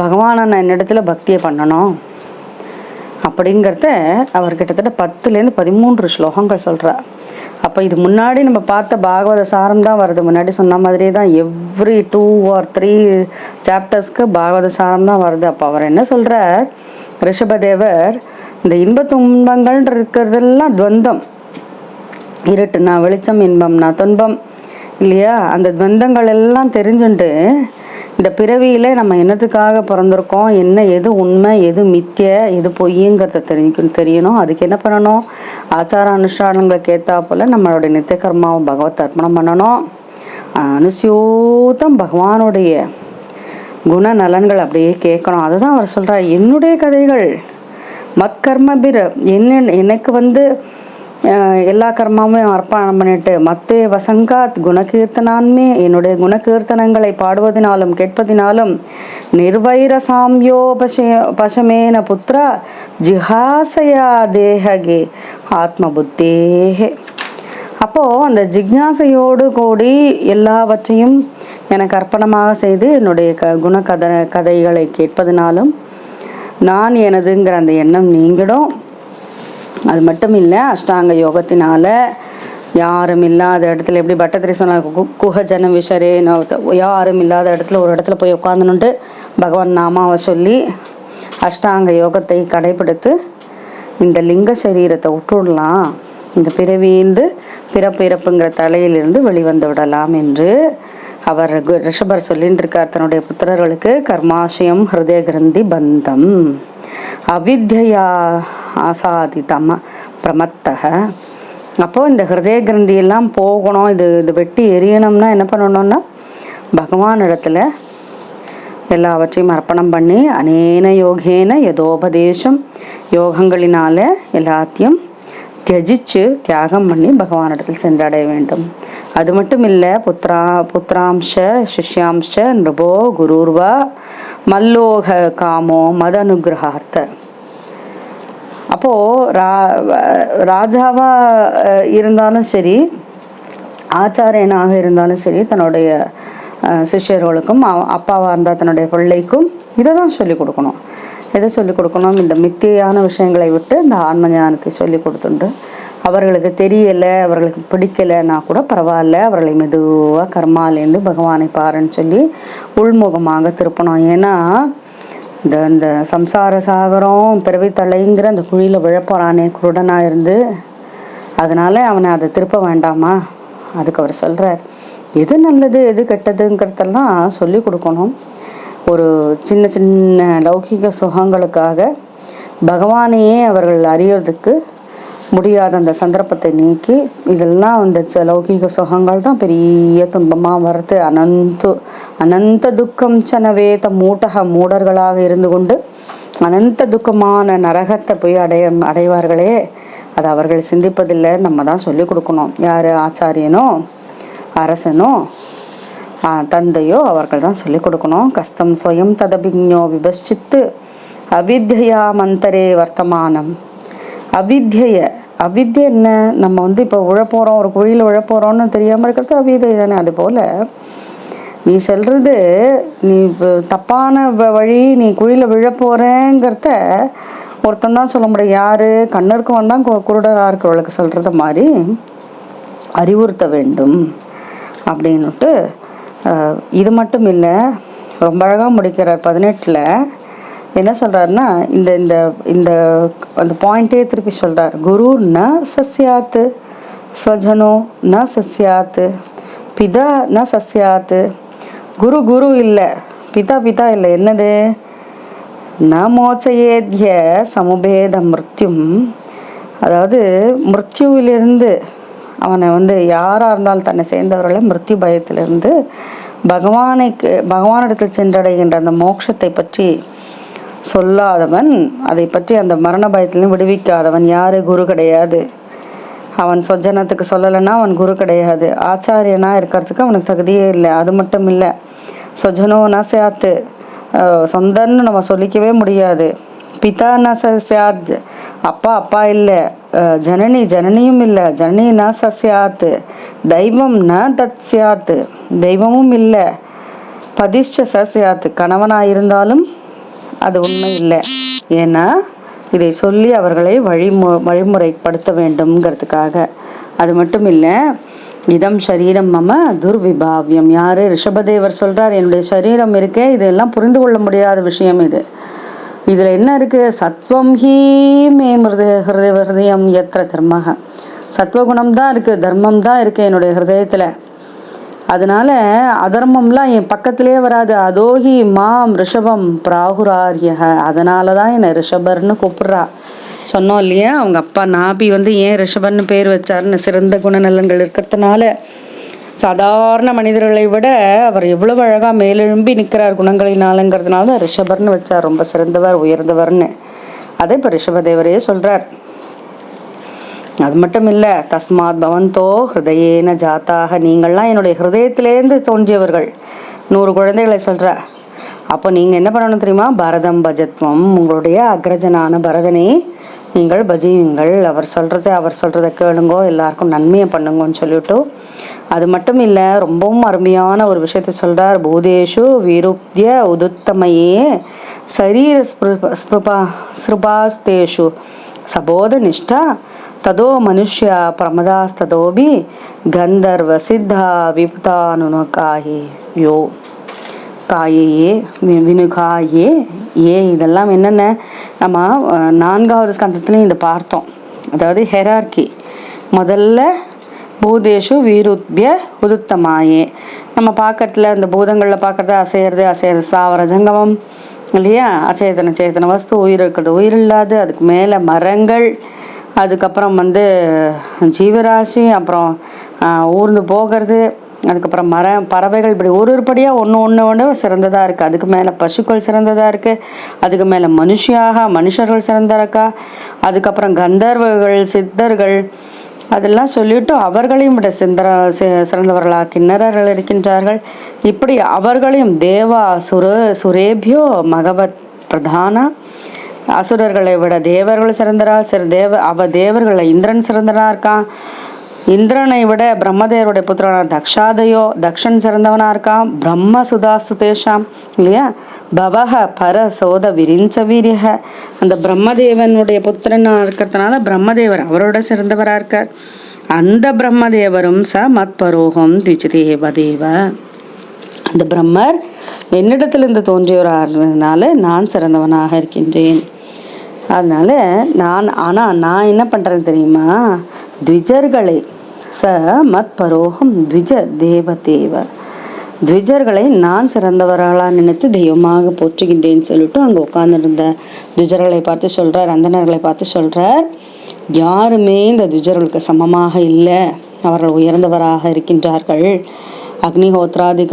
பகவானை நான் என்னிடத்துல பக்தியை பண்ணணும் அப்படிங்கிறத அவர் கிட்டத்தட்ட 10லேருந்து 13 ஸ்லோகங்கள் சொல்கிறார். அப்போ இது முன்னாடி நம்ம பார்த்த பாகவத சாரம் தான் வருது. முன்னாடி சொன்ன மாதிரியே தான் எவ்ரி 2 or 3 சாப்டர்ஸ்க்கு பாகவத சாரம் தான் வருது. அப்போ அவர் என்ன சொல்கிறார், ரிஷபதேவர், இந்த இன்ப துன்பங்கள் இருக்கிறதெல்லாம் துவந்தம், இருட்டுனா வெளிச்சம், இன்பம்னா துன்பம் இல்லையா, அந்த துவந்தங்கள் எல்லாம் தெரிஞ்சுட்டு இந்த பிறவியில் நம்ம என்னத்துக்காக பிறந்திருக்கோம், எது உண்மை, எது மித்திய, எது பொய்யுங்கிறத தெரியணும். அதுக்கு என்ன பண்ணணும், ஆச்சார அனுஷ்டானங்களுக்கு ஏற்றாப்புல நம்மளுடைய நித்திய கர்மாவை பகவத் அர்ப்பணம் பண்ணணும். அனுசியோதம் பகவானுடைய குண நலன்கள் அப்படியே கேட்கணும். அதுதான் அவர் சொல்கிறார், என்னுடைய கதைகள் மத்கர்மபிர், எனக்கு எல்லா கர்மாவும் அர்ப்பணம் பண்ணிட்டு மத்தே வசங்காத் குணகீர்த்தனான்மே, என்னுடைய குணகீர்த்தனங்களை பாடுவதனாலும் கேட்பதினாலும் நிர்வைர சாம்யோபசமேன புத்திரா ஜிஹாசையா தேகே ஆத்ம புத்தேகே. அப்போது அந்த ஜிக்ஞாசையோடு கூடி எல்லாவற்றையும் எனக்கு அர்ப்பணமாக செய்து என்னுடைய கதைகளை கேட்பதினாலும் நான் எனதுங்கிற அந்த எண்ணம் நீங்கிடும். அது மட்டும் இல்லை, அஷ்டாங்க யோகத்தினால யாரும் இல்லாத இடத்துல, எப்படி பட்டத்திரி சொன்னார், குஹஜன விஷரே, யாரும் இல்லாத இடத்துல ஒரு இடத்துல போய் உட்காந்துனுட்டு பகவான் நாமாவை சொல்லி அஷ்டாங்க யோகத்தை கடைபிடித்து இந்த லிங்க சரீரத்தை விட்டுடலாம், இந்த பிறவியிலிருந்து பிறப்புங்கிற தலையிலிருந்து வெளிவந்து விடலாம் என்று அவர் ரிஷபர் சொல்லின்னு இருக்கார் தன்னுடைய புத்திரர்களுக்கு. கர்மாசயம் ஹிருதய கிரந்தி பந்தம், அவித்யா ஆசாதிதம் பிரமத்தக. அப்போது இந்த ஹிருதய கிரந்தியெல்லாம் போகணும், இது வெட்டி எரியணும்னா என்ன பண்ணணும்னா பகவான் இடத்துல எல்லாவற்றையும் அர்ப்பணம் பண்ணி அனேன யோகேன யதோபதேசம், யோகங்களினால எல்லாத்தையும் தியஜிச்சு தியாகம் பண்ணி பகவானிடத்தில் சென்றடைய வேண்டும். அது மட்டும் இல்லை, புத்திராம்ச சிஷ்யாம்ச நிருபோ குருர்வா மல்லோக காமோ மத அனுகிரகார்த்த. அப்போது ராஜாவாக இருந்தாலும் சரி, ஆச்சாரியனாக இருந்தாலும் சரி, தன்னுடைய சிஷ்யர்களுக்கும் அப்பாவாக இருந்தால் தன்னுடைய பிள்ளைக்கும் இதை தான் சொல்லிக் கொடுக்கணும். எதை சொல்லிக் கொடுக்கணும்? இந்த மித்தியான விஷயங்களை விட்டு இந்த ஆன்ம ஞானத்தை சொல்லி கொடுத்துண்டு, அவர்களுக்கு தெரியலை, அவர்களுக்கு பிடிக்கலைன்னா கூட பரவாயில்ல, அவர்களை மெதுவாக கர்மாலேருந்து பகவானை பாருன்னு சொல்லி உள்முகமாக திருப்பணும். ஏன்னா இந்த சம்சார சாகரம் பிறவி தலைங்கிற அந்த குழியில் விழப்போறானே குருடனாக இருந்து, அதனால் அவனை அதை திருப்ப வேண்டாமா? அதுக்கு அவர் சொல்கிறார், எது நல்லது எது கெட்டதுங்கிறதெல்லாம் சொல்லி கொடுக்கணும். ஒரு சின்ன சின்ன லௌகிக சுகங்களுக்காக பகவானையே அவர்கள் அறியறதுக்கு முடியாத அந்த சந்தர்ப்பத்தை நீக்கி, இதெல்லாம் அந்த லௌகிக சுகங்கள் தான் பெரிய துன்பமாக வர்றது. அனந்த துக்கம் சனவேத மூடர்களாக இருந்து கொண்டு அனந்த துக்கமான நரகத்தை போய் அடைவார்களே, அது அவர்கள் சிந்திப்பதில்லை. நம்ம தான் சொல்லி கொடுக்கணும். யார்? ஆச்சாரியனோ அரசனோ தந்தையோ அவர்கள் தான் சொல்லிக் கொடுக்கணும். கஸ்தம் ஸ்வயம் ததபிஞோ விபஷ்சித்து அவித்யா மந்தரே வர்த்தமானம். அவித்யை என்ன? நம்ம இப்போ விழப்போகிறோம், ஒரு குழியில் விழப்போகிறோன்னு தெரியாமல் இருக்கிறது அவித்யை தானே. அதுபோல் நீ சொல்கிறது, நீ தப்பான வழி, நீ குழியில் விழப்போகிறேங்கிறத ஒருத்தன் தான் சொல்ல முடியும். யார்? கண்ணருக்கு வந்தான் குருடராக இருக்கிறவளுக்கு சொல்கிறத மாதிரி அறிவுறுத்த வேண்டும் அப்படின்னுட்டு. இது மட்டும் இல்லை, ரொம்ப அழகாக முடிக்கிறார் 18. என்ன சொல்கிறாருன்னா, இந்த இந்த இந்த அந்த பாயிண்ட்டே திருப்பி சொல்கிறார். குரு ந சஸ்யாத்து ஸ்வஜனோ ந சஸ்யாத்து பிதா ந சஸ்யாத்து. குரு இல்லை, பிதா இல்லை. என்னது? ந மோச்சயேத்ய சமுபேத மிருத்யும். அதாவது மிருத்யுவிலிருந்து அவனை யாராக இருந்தாலும் தன்னை சேர்ந்தவர்களை மிருத்யு பயத்திலிருந்து பகவானிடத்தில் சென்றடைகின்ற அந்த மோட்சத்தை பற்றி சொல்லாதவன், அதை பற்றி அந்த மரண பயத்திலையும் விடுவிக்காதவன் யார்? குரு கிடையாது. அவன் சொஜனத்துக்கு சொல்லலைன்னா அவன் குரு கிடையாது. ஆச்சாரியனாக இருக்கிறதுக்கு அவனுக்கு தகுதியே இல்லை. அது மட்டும் இல்லை, சொஜனோ நசாத்து, சொந்தன்னு நம்ம சொல்லிக்கவே முடியாது. பிதா நசாத், அப்பா இல்லை. ஜனனியும் இல்லை. ஜனனி ந சஸ்யாத், தெய்வம் ந தத்ஸ்யாத், தெய்வமும் இல்லை. பதிஷ்ட சஸ்யாத், கணவனாயிருந்தாலும் அது உண்மை இல்லை. ஏன்னா இதை சொல்லி அவர்களை வழிமுறைப்படுத்த வேண்டும்ங்கிறதுக்காக. அது மட்டும் இல்லை, இதம் சரீரம் மம துர்விபாவியம். யார்? ரிஷபதேவர் சொல்கிறார், என்னுடைய சரீரம் இருக்கே, இதெல்லாம் புரிந்து கொள்ள முடியாத விஷயம். இதில் என்ன இருக்குது? சத்வம் ஹீ மே ஹிருதயம் எத்திர தர்மக. சத்வகுணம் தான் இருக்குது, தர்மம் தான் இருக்குது என்னுடைய ஹிருதயத்தில். அதனால அதர்மம்லாம் என் பக்கத்திலே வராது. அதோஹி மாம் ரிஷபம் பிராகுராரிய. அதனால தான் என்னை ரிஷபர்னு கூப்பிட்றா. சொன்னோம் இல்லையா, அவங்க அப்பா நாபி ஏன் ரிஷபர்னு பேர் வச்சாருன்னு, சிறந்த குணநலன்கள் இருக்கிறதுனால. சாதாரண மனிதர்களை விட அவர் எவ்வளவு அழகாக மேலெழும்பி நிற்கிறார் குணங்களினாலங்கிறதுனால ரிஷபர்னு வச்சார், ரொம்ப சிறந்தவர் உயர்ந்தவர்னு. அதை இப்போ ரிஷபதேவரே சொல்கிறார். அது மட்டும் இல்லை, தஸ்மாத் பவந்தோ ஹிருதயேன ஜாத்தாக, நீங்கள்லாம் என்னுடைய ஹிருதயத்திலேருந்து தோன்றியவர்கள். 100 குழந்தைகளை சொல்கிறார். அப்போ நீங்கள் என்ன பண்ணணும் தெரியுமா? பரதம் பஜத்வம், உங்களுடைய அக்ரஜனான பரதனை நீங்கள் பஜியுங்கள். அவர் சொல்கிறத கேளுங்கோ, எல்லாருக்கும் நன்மையை பண்ணுங்கன்னு சொல்லிவிட்டு. அது மட்டும் இல்லை, ரொம்பவும் அருமையான ஒரு விஷயத்தை சொல்கிறார். பூதேஷு வீருப்திய உதுத்தமையே சரீர ஸ்ருபாஸ்தேஷு சபோத நிஷ்டா ததோ மனுஷ்யா பிரமதாஸ்ததோபி கந்தர்வ சித்தா விபுதானுகாயே காயே வினுகாயே. இதெல்லாம் என்னென்ன நம்ம 4வது ஸ்கந்தத்துலேயும் இதை பார்த்தோம். அதாவது ஹெரார்கி. முதல்ல பூதேஷு வீருத்ய உதுத்தமாயே, நம்ம பார்க்கறதுல இந்த பூதங்களில் பார்க்குறது அசையிறது சாவர ஜங்கமம், இல்லையா? அச்சேதன சேத்தன வஸ்து, உயிர் இருக்கிறது, உயிர் இல்லாது, அதுக்கு மேலே மரங்கள், அதுக்கப்புறம் ஜீவராசி, அப்புறம் ஊர்ந்து போகிறது, அதுக்கப்புறம் பறவைகள், இப்படி ஒரு படியாக ஒன்று சிறந்ததாக இருக்குது. அதுக்கு மேலே பசுக்கள் சிறந்ததாக இருக்குது. அதுக்கு மேலே மனுஷர்கள் சிறந்ததாக இருக்கா. அதுக்கப்புறம் கந்தர்வர்கள், சித்தர்கள், அதெல்லாம் சொல்லிவிட்டு அவர்களையும் விட சிறந்தவர்களாக கிண்ணறர்கள் இருக்கின்றார்கள். இப்படி அவர்களையும் தேவா சுரேபியோ மகவத் பிரதான, அசுரர்களை விட தேவர்கள் சிறந்தரா. தேவர்களை இந்திரன் சிறந்தனா இருக்கான். இந்திரனை விட பிரம்மதேவருடைய புத்திரனான தக்ஷன் சிறந்தவனா இருக்கான். பிரம்ம சுதாஸ்து தேஷாம், இல்லையா? பவஹ பர சோத விரிஞ்ச வீரியக, அந்த பிரம்மதேவனுடைய புத்திரனா இருக்கிறதுனால பிரம்மதேவர் அவரோட சிறந்தவரா இருக்கார். அந்த பிரம்மதேவரும் ச மத் பரோகம் தேவ, அந்த பிரம்மர் என்னிடத்திலிருந்து தோன்றியவராகிறதுனால நான் சிறந்தவனாக இருக்கின்றேன். அதனால நான் என்ன பண்ணுறேன்னு தெரியுமா? த்விஜர்களை ச மத் பரோகம் த்விஜ தேவ, த்விஜர்களை நான் சிறந்தவர்களாக நினைத்து தெய்வமாக போற்றுகின்றேன்னு சொல்லிட்டு அங்கே உட்கார்ந்துருந்த த்விஜர்களை பார்த்து சொல்கிறார், அந்தணர்களை பார்த்து சொல்கிறார், யாருமே இந்த த்விஜர்களுக்கு சமமாக இல்லை, அவர்கள் உயர்ந்தவராக இருக்கின்றார்கள். அக்னிஹோத்ராதி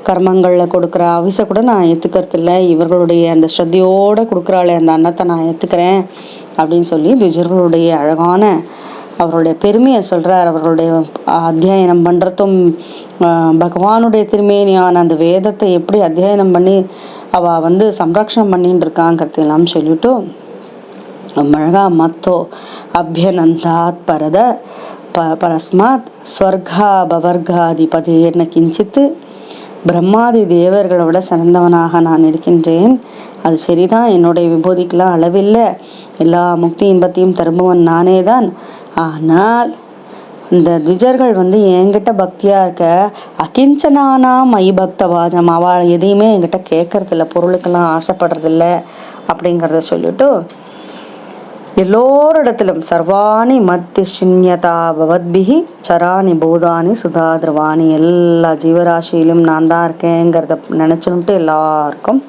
கர்மங்களில் கொடுக்குற அவிசை கூட நான் ஏற்றுக்கிறது இல்லை, இவர்களுடைய அந்த ஸ்ரத்தையோடு கொடுக்குறாளே அந்த அன்னத்தை நான் ஏற்றுக்கிறேன் அப்படின்னு சொல்லி த்விஜர்களுடைய அழகான அவருடைய பெருமையை சொல்கிறார். அவர்களுடைய அத்தியாயனம் பண்ணுறதும் பகவானுடைய திருமேனியான அந்த வேதத்தை எப்படி அத்தியாயனம் பண்ணி அவள் சம்ரக்ஷணம் பண்ணிட்டு இருக்காங்கிறது எல்லாம் சொல்லிவிட்டு அழகா மத்தோ அபியனந்தாத் பரஸ்மாத் ஸ்வர்கா பவர்காதிபதேர்ன கிஞ்சித்து, பிரம்மாதி தேவர்களோட சிறந்தவனாக நான் இருக்கின்றேன். அது சரிதான், என்னுடைய விபூதிக்கெல்லாம் அளவில்லை, எல்லா முக்தி இன்பத்தையும் தருபவன் நானே தான். ஆனால் இந்த த்விஜர்கள் என்கிட்ட பக்தியாக இருக்க, அகிஞ்சனானாம் மை பக்தவாதம், அவள் எதையுமே என்கிட்ட கேட்கறதில்ல, பொருளுக்கெல்லாம் ஆசைப்படுறதில்ல அப்படிங்கிறத சொல்லிட்டு எல்லோரிடத்திலும் சர்வாணி மத்தி சின்யதா பவத்பிகி சராணி பூதானி சுதாதிரவாணி, எல்லா ஜீவராசியிலும் நான் தான் இருக்கேங்கிறத நினச்சுன்ட்டு எல்லாருக்கும்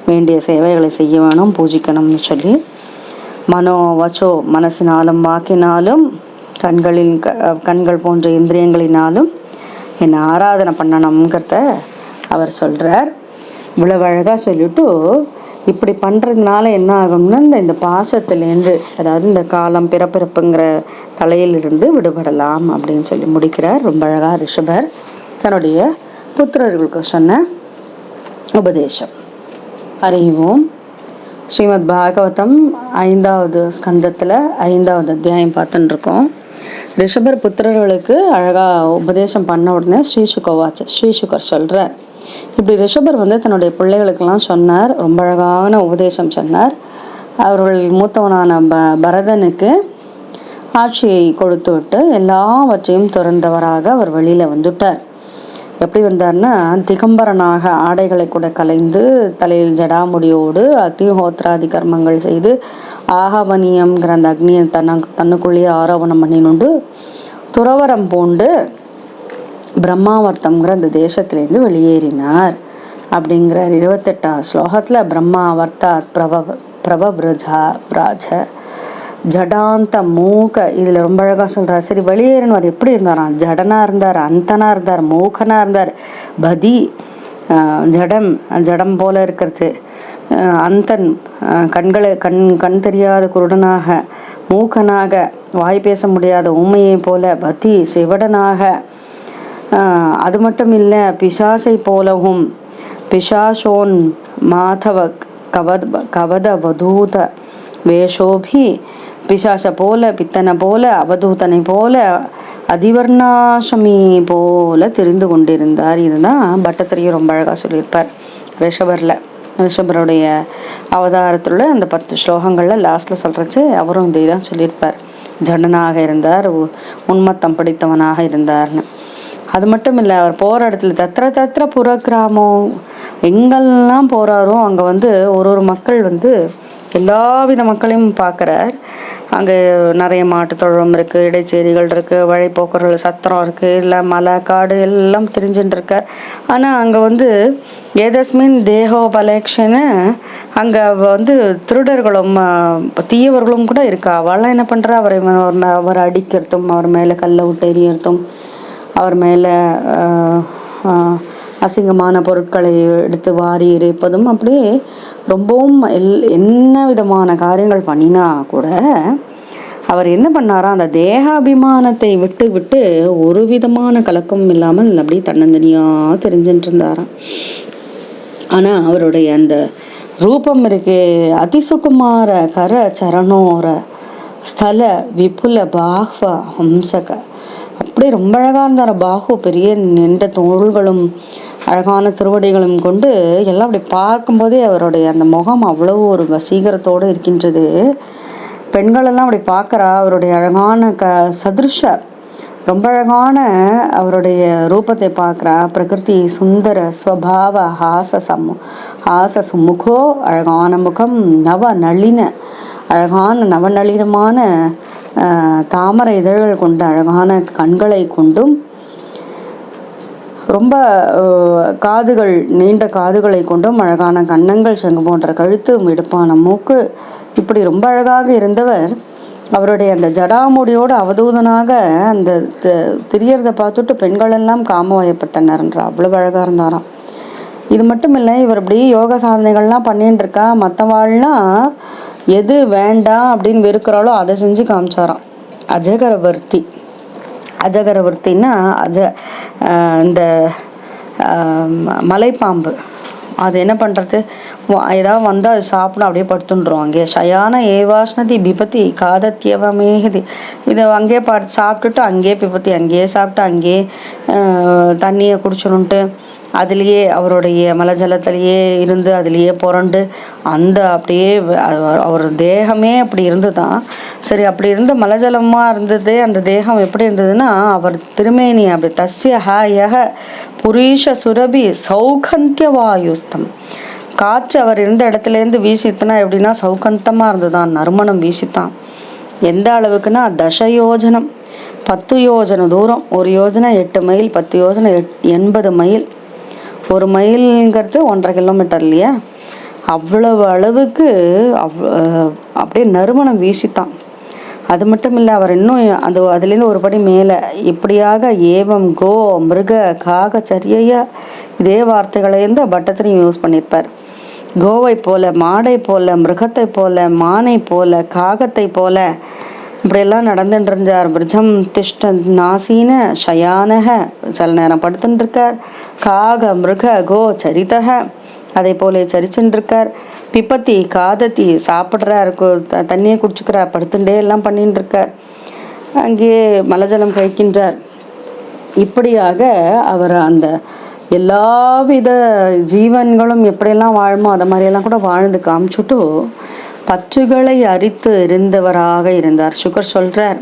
வேண்டிய சேவைகளை செய்ய வேணும், பூஜிக்கணும்னு சொல்லி வச்சோ மனசினாலும் வாக்கினாலும் கண்கள் போன்ற இந்திரியங்களினாலும் என்னை ஆராதனை பண்ணணுங்கிறத அவர் சொல்கிறார். இவ்வளவு அழகாக சொல்லிவிட்டு இப்படி பண்ணுறதுனால என்ன ஆகும்னா இந்த பாசத்துலேருந்து, அதாவது இந்த காலம் பிறப்பிறப்புங்கிற தலையிலிருந்து விடுபடலாம் அப்படின்னு சொல்லி முடிக்கிறார். ரொம்ப அழகாக ரிஷபர் தன்னுடைய புத்திரர்களுக்கு சொன்ன உபதேசம். அறிவோம். ஸ்ரீமத் பாகவதம் 5வது ஸ்கந்தத்தில் 5வது அத்தியாயம் பார்த்துட்டு இருக்கோம். ரிஷபர் புத்திரர்களுக்கு அழகாக உபதேசம் பண்ண உடனே ஸ்ரீசுகர் சொல்கிறார், இப்படி ரிஷபர் தன்னுடைய பிள்ளைகளுக்கெல்லாம் சொன்னார், ரொம்ப அழகான உபதேசம் சொன்னார். அவர்கள் மூத்தவனான பரதனுக்கு ஆட்சியை கொடுத்து விட்டு எல்லாவற்றையும் துறந்தவராக அவர் வெளியில் வந்துட்டார். எப்படி வந்தார்னா, திகம்பரனாக ஆடைகளை கூட கலைந்து தலையில் ஜடாமுடியோடு அக்னிஹோத்ராதி கர்மங்கள் செய்து ஆகவனியம்ங்கிற அந்த அக்னியை தன்னுக்குள்ளேயே ஆரோபணம் பண்ணினுண்டு துறவரம் பூண்டு பிரம்மாவர்த்தம்ங்கிற அந்த தேசத்திலேருந்து வெளியேறினார் அப்படிங்கிற 28வது ஸ்லோகத்தில் பிரம்மாவர்த்தாத் பிரபவ்ரஜ ஜடாந்த மூக, இதில் ரொம்ப அழகாக சொல்கிறார். சரி, வெளியேறினவர் எப்படி இருந்தாராம்? ஜடனாக இருந்தார், அந்தனாக இருந்தார், மூகனாக இருந்தார். பதி ஜடம் போல இருக்கிறது, அந்தன் கண் தெரியாத குருடனாக, மூகனாக வாய் பேச முடியாத ஊமையை போல, பதி சிவடனாக, அது மட்டும் இல்லை பிசாசை போலவும், பிசாசோன் மாதவ கவத வதூத வேஷோபி, பிசாச போல, பித்தனை போல, அவதூதனை போல, அதிவர்ணாசமி போல தெரிந்து கொண்டிருந்தார். இதுதான் பட்டத்திரியும் ரொம்ப அழகாக சொல்லியிருப்பார் ரிஷபருடைய அவதாரத்தில் அந்த 10 ஸ்லோகங்களில் லாஸ்ட்டில் சொல்கிறச்சு அவரும் இதை தான் சொல்லியிருப்பார். ஜடனாக இருந்தார், உன்மத்தம் படித்தவனாக இருந்தார்னு. அது மட்டும் இல்லை, அவர் போகிற இடத்துல தத்திர புற கிராமம் எங்கெல்லாம் போகிறாரோ அங்கே ஒரு மக்கள் எல்லா வித மக்களையும் பார்க்குறார். அங்கே நிறைய மாட்டுத்தொழுவம் இருக்குது, இடைச்சேரிகள் இருக்குது, வழிப்போக்கர்கள் சத்திரம் இருக்குது, இல்லை மலை காடு எல்லாம் தெரிஞ்சுட்டு இருக்கார். ஆனால் அங்கே வந்து ஏதஸ்மின் தேகோபலேக்ஷன்னு அங்கே வந்து திருடர்களும் தீயவர்களும் கூட இருக்கா. அவள்லாம் என்ன பண்ணுறா, அவரை அடிக்கிறதும், அவர் மேலே கல்லை விட்டு எறியறதும், அவர் மேலே அசிங்கமான பொருட்களை எடுத்து வாரி இறைப்பதும், அப்படியே ரொம்பவும் என்ன விதமான காரியங்கள் பண்ணினா கூட அவர் என்ன பண்ணாரா, அந்த தேகாபிமானத்தை விட்டு விட்டு ஒரு விதமான கலக்கம் இல்லாமல் அப்படி தன்னந்தனியாக தெரிஞ்சுட்டு இருந்தாராம். ஆனால் அவருடைய அந்த ரூபம் இருக்கே, அதிசுகுமார கர சரணோர ஸ்தல விபுல பாஹ்வ ஹம்சக, அப்படியே ரொம்ப அழகாக இருந்தார். பாஹு பெரிய நின்ற தோள்களும் அழகான திருவடிகளும் கொண்டு எல்லாம் அப்படி பார்க்கும்போதே அவருடைய அந்த முகம் அவ்வளோ ஒரு வசீகரத்தோடு இருக்கின்றது. பெண்களெல்லாம் அப்படி பார்க்குறா. அவருடைய அழகான சதுருஷ ரொம்ப அழகான அவருடைய ரூபத்தை பார்க்குறா. பிரகிருதி சுந்தர ஸ்வபாவ ஹாச சுமுகோ, அழகான முகம், நவ நளின அழகான நவநளினமான தாமரை இதழ்கள் கொண்ட அழகான கண்களை கொண்டும், ரொம்ப காதுகள் நீண்ட காதுகளை கொண்டும், அழகான கன்னங்கள், சங்கு போன்ற கழுத்து, எடுப்பான மூக்கு, இப்படி ரொம்ப அழகாக இருந்தவர் அவருடைய அந்த ஜடாமுடியோடு அவதூதனாக அந்த திரியறதை பார்த்துட்டு பெண்களெல்லாம் காமவயப்பட்டனர்ன்ற அவ்வளவு அழகாக இருந்தாராம். இது மட்டும் இல்லை, இவர் இப்படி யோக சாதனைகள்லாம் பண்ணிட்டு இருக்கா. மற்றவாள்லாம் எது வேண்டாம் அப்படின்னு வெறுக்கிறாளோ அதை செஞ்சு காமிச்சாராம். அஜகரவர்த்தி, அஜகரவர்த்தின்னா இந்த மலைப்பாம்பு, அது என்ன பண்ணுறது, ஏதாவது வந்தால் அது சாப்பிடும், அப்படியே படுத்துன்றோம் அங்கே. ஷயான ஏவாஷ்ணதி பிபத்தி காதத்தியவமேகதி, இதை அங்கேயே சாப்பிட்டுட்டு அங்கேயே பிபத்தி, அங்கேயே சாப்பிட்டு அங்கேயே தண்ணியை குடிச்சணுன்ட்டு அதுலேயே அவருடைய மலஜலத்திலேயே இருந்து அதுலேயே புரண்டு அந்த அப்படியே அவர் தேகமே அப்படி இருந்து தான். சரி, அப்படி இருந்து மலஜலமாக இருந்தது அந்த தேகம் எப்படி இருந்ததுன்னா, அவர் திருமேனி அப்படி தஸ்ய ஹ புரீஷ சுரபி சௌகந்திய வாயுஸ்தம், காற்று அவர் இருந்த இடத்துலேருந்து வீசித்துனா எப்படின்னா சௌகந்தமாக இருந்துதான், நறுமணம் வீசித்தான். எந்த அளவுக்குன்னா தசயோஜனம் 10 யோஜனை தூரம், ஒரு யோஜனை 8 மைல், 10 யோஜனை 80 மைல், ஒரு மைல்ங்கிறது 1.5 கிலோமீட்டர் இல்லையா, அவ்வளவு அளவுக்கு அப்படியே நறுமணம் வீசித்தான். அது மட்டும் இல்லை, அவர் இன்னும் அதுலேருந்து ஒரு படி மேலே இப்படியாக ஏவம் கோ மிருக காக சரியையா இதே வார்த்தைகளைருந்து பட்டத்திலையும் யூஸ் பண்ணியிருப்பார். கோவை போல, மாடை போல, மிருகத்தை போல, மானை போல, காகத்தை போல இப்படியெல்லாம் நடந்துட்டு இருந்தார். பிரிஜம் திஷ்ட நாசீன ஷயானக, சில நேரம் படுத்துட்டு இருக்கார். காக மிருக கோ சரிதக, அதே போல சரிச்சுருக்கார். பிப்பத்தி காதத்தி சாப்பிட்றார், தண்ணியை குடிச்சுக்கிறார், படுத்துட்டே எல்லாம் பண்ணிட்டு இருக்கார். அங்கேயே மலஜலம் கழிக்கின்றார். இப்படியாக அவர் அந்த எல்லாவித ஜீவன்களும் எப்படியெல்லாம் வாழுமோ அதை மாதிரியெல்லாம் கூட வாழ்ந்து காமிச்சுட்டு பற்றுகளை அரித்து இருந்தவராக இருந்தார். சுகர் சொல்றார்,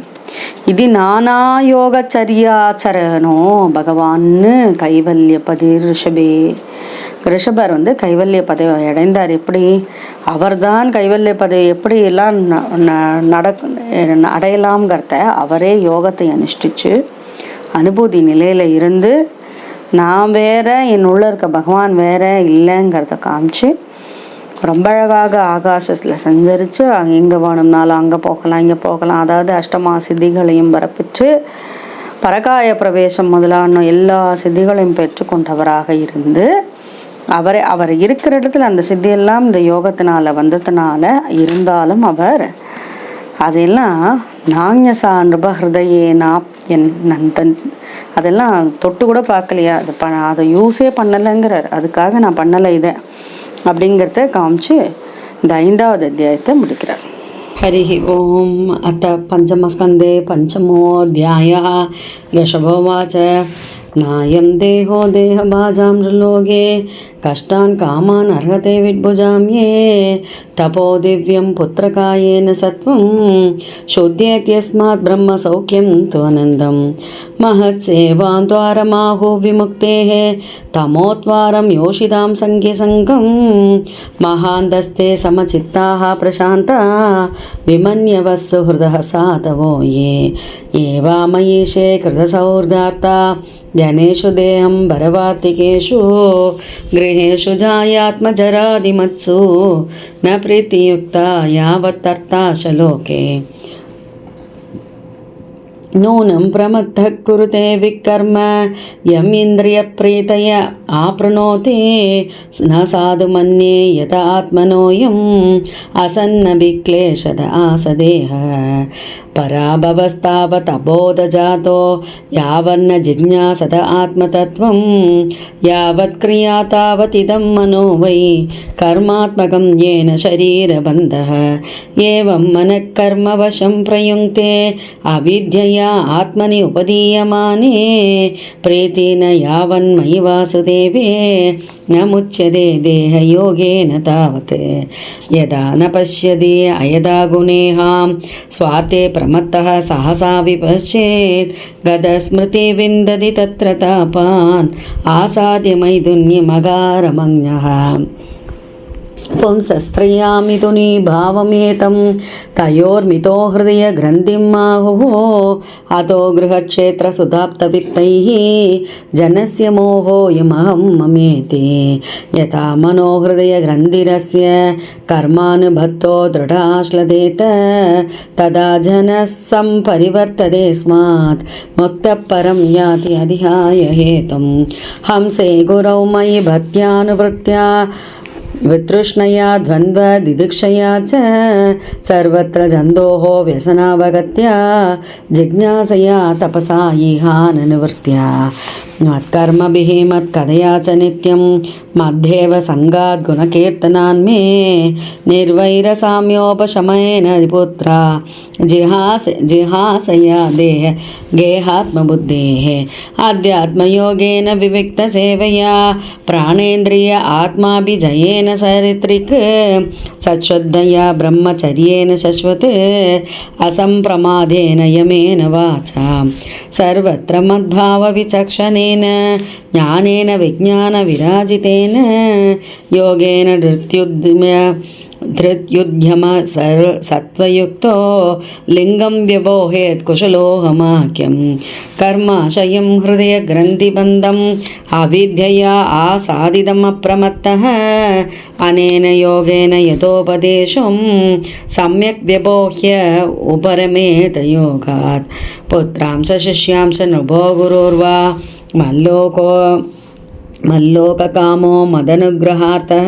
இது நானா யோகச்சரியாச்சரணோ பகவான்னு கைவல்ய பதி ரிஷபே. ரிஷபர் கைவல்ய பதவி அடைந்தார். எப்படி அவர்தான் கைவல்ய பதவி எப்படி எல்லாம் அடையலாம்ங்கிறத அவரே யோகத்தை அனுஷ்டிச்சு அனுபூதி நிலையில இருந்து நான் வேற என் உள்ள இருக்க பகவான் வேற இல்லைங்கிறத காமிச்சு ரொம்ப அழகாக ஆகாசத்தில் சஞ்சரித்து எங்கே வேணும்னாலும் அங்கே போகலாம் இங்கே போகலாம், அதாவது அஷ்டமா சித்திகளையும் வரப்பெற்று பரகாய பிரவேசம் முதலான எல்லா சித்திகளையும் பெற்றுக்கொண்டவராக இருந்து அவர் இருக்கிற இடத்துல அந்த சித்தியெல்லாம் இந்த யோகத்தினால வந்ததுனால இருந்தாலும் அவர் அதெல்லாம் நாஞசா நிருபஹிருதயே என் நந்தன் அதெல்லாம் தொட்டு கூட பார்க்கலையா, அதை யூஸே பண்ணலைங்கிறார். அதுக்காக நான் பண்ணலை இதை அப்படிங்கிறத காமிச்சு இந்த 5வது அத்தியாயத்தை முடிக்கிறார். ஹரிஹி ஓம். அத்த பஞ்சமஸ்கந்தே பஞ்சமோऽध्यायः. ऋषभोवाच नायं देहो देहभाजां नृलोके कष्टान् कामान् अर्हते विद्भुजां ये तपो दिव्यं पुत्रकायेन सत्वं शुद्धेत्यस्मात् ब्रह्मसौख्यं त्वनन्दं महत्सेवां द्वारमाहु विमुक्तेः तमोद्वारं योषितां सङ्ख्यसङ्गं महान्तस्ते समचित्ताः प्रशान्ता विमन्यवः सुहृदः साधवो ये एवामयीशे कृतसौहृदार्ता जनेषु देहं भरवार्तिकेषु गृहेषु जायात्मजरादिमत्सु न प्रीतियुक्ता यावत्तर्ताश लोके नूनं प्रमत्तः कुरुते विकर्म यम् इन्द्रियप्रीतय आपृणोति न साधु मन्ये यत आत्मनोऽयम् असन्नभिक्लेशद आसदेह पराभवस्तावत् अबोधजातो यावन्न जिज्ञासत आत्मतत्त्वं यावत् क्रिया तावतिदं मनो वै कर्मात्मकं येन शरीरबन्धः एवं मनः कर्मवशं प्रयुङ्क्ते अविद्यया आत्मनि उपदीयमाने प्रीतेन यावन्मयि वासुदेवे न मुच्यते देहयोगेन तावत् यदा न पश्यति अयदा गुणेहां स्वार्थे प्रमत्तः सहसा विपश्येत् गतस्मृति विन्दति तत्र तापान् आसाद्य मैथुन्यमगारमग्नः पुंसस्त्रियामिथुनी भावमेतं तयोर्मितो हृदयग्रन्थिम् आहुः अतो गृहक्षेत्रसुधाप्तवित्तैः जनस्य मोहोऽयमहं ममेति यथा मनोहृदयग्रन्थिरस्य कर्मानुबद्धो दृढाश्लदेत तदा जनः सम्परिवर्तते स्मात् मुक्तः परं याति अधिहाय हेतुं हंसे गुरौ मयि भक्त्यानुवृत्त्या वितृष्णया द्वन्द्वदिदिक्षया च सर्वत्र जन्दोः व्यसनावगत्या जिज्ञासया तपसा इहाननिवृत्त्या मत्कर्मभिः मत्कथया च नित्यं मध्येव सङ्गात् गुणकीर्तनान्मे निर्वैरसाम्योपशमयेन पुत्रा जिहासया गेहात्मबुद्धेः अध्यात्मयोगेन विविक्तसेवया प्राणेन्द्रिय आत्माभिजयेन सरित्रिक् सच्छुद्धया ब्रह्मचर्येण शश्वत् असम्प्रमादेन यमेन वाचा सर्वत्र मद्भावविचक्षणेन ज्ञानेन विज्ञानविराजितेन योगेन धृत्युद्यम सत्त्वयुक्तो लिङ्गं व्यवोहेत् कुशलोऽहमाख्यं कर्माशयं हृदयग्रन्थिबन्धम् अविद्यया आसादितमप्रमत्तः अनेन योगेन यतोपदेशं सम्यक् व्यवोह्य उपरमेत योगात् पुत्रांश शिष्यांश नृभो गुरुर्वा मल्लोककामो मदनुग्रहार्थः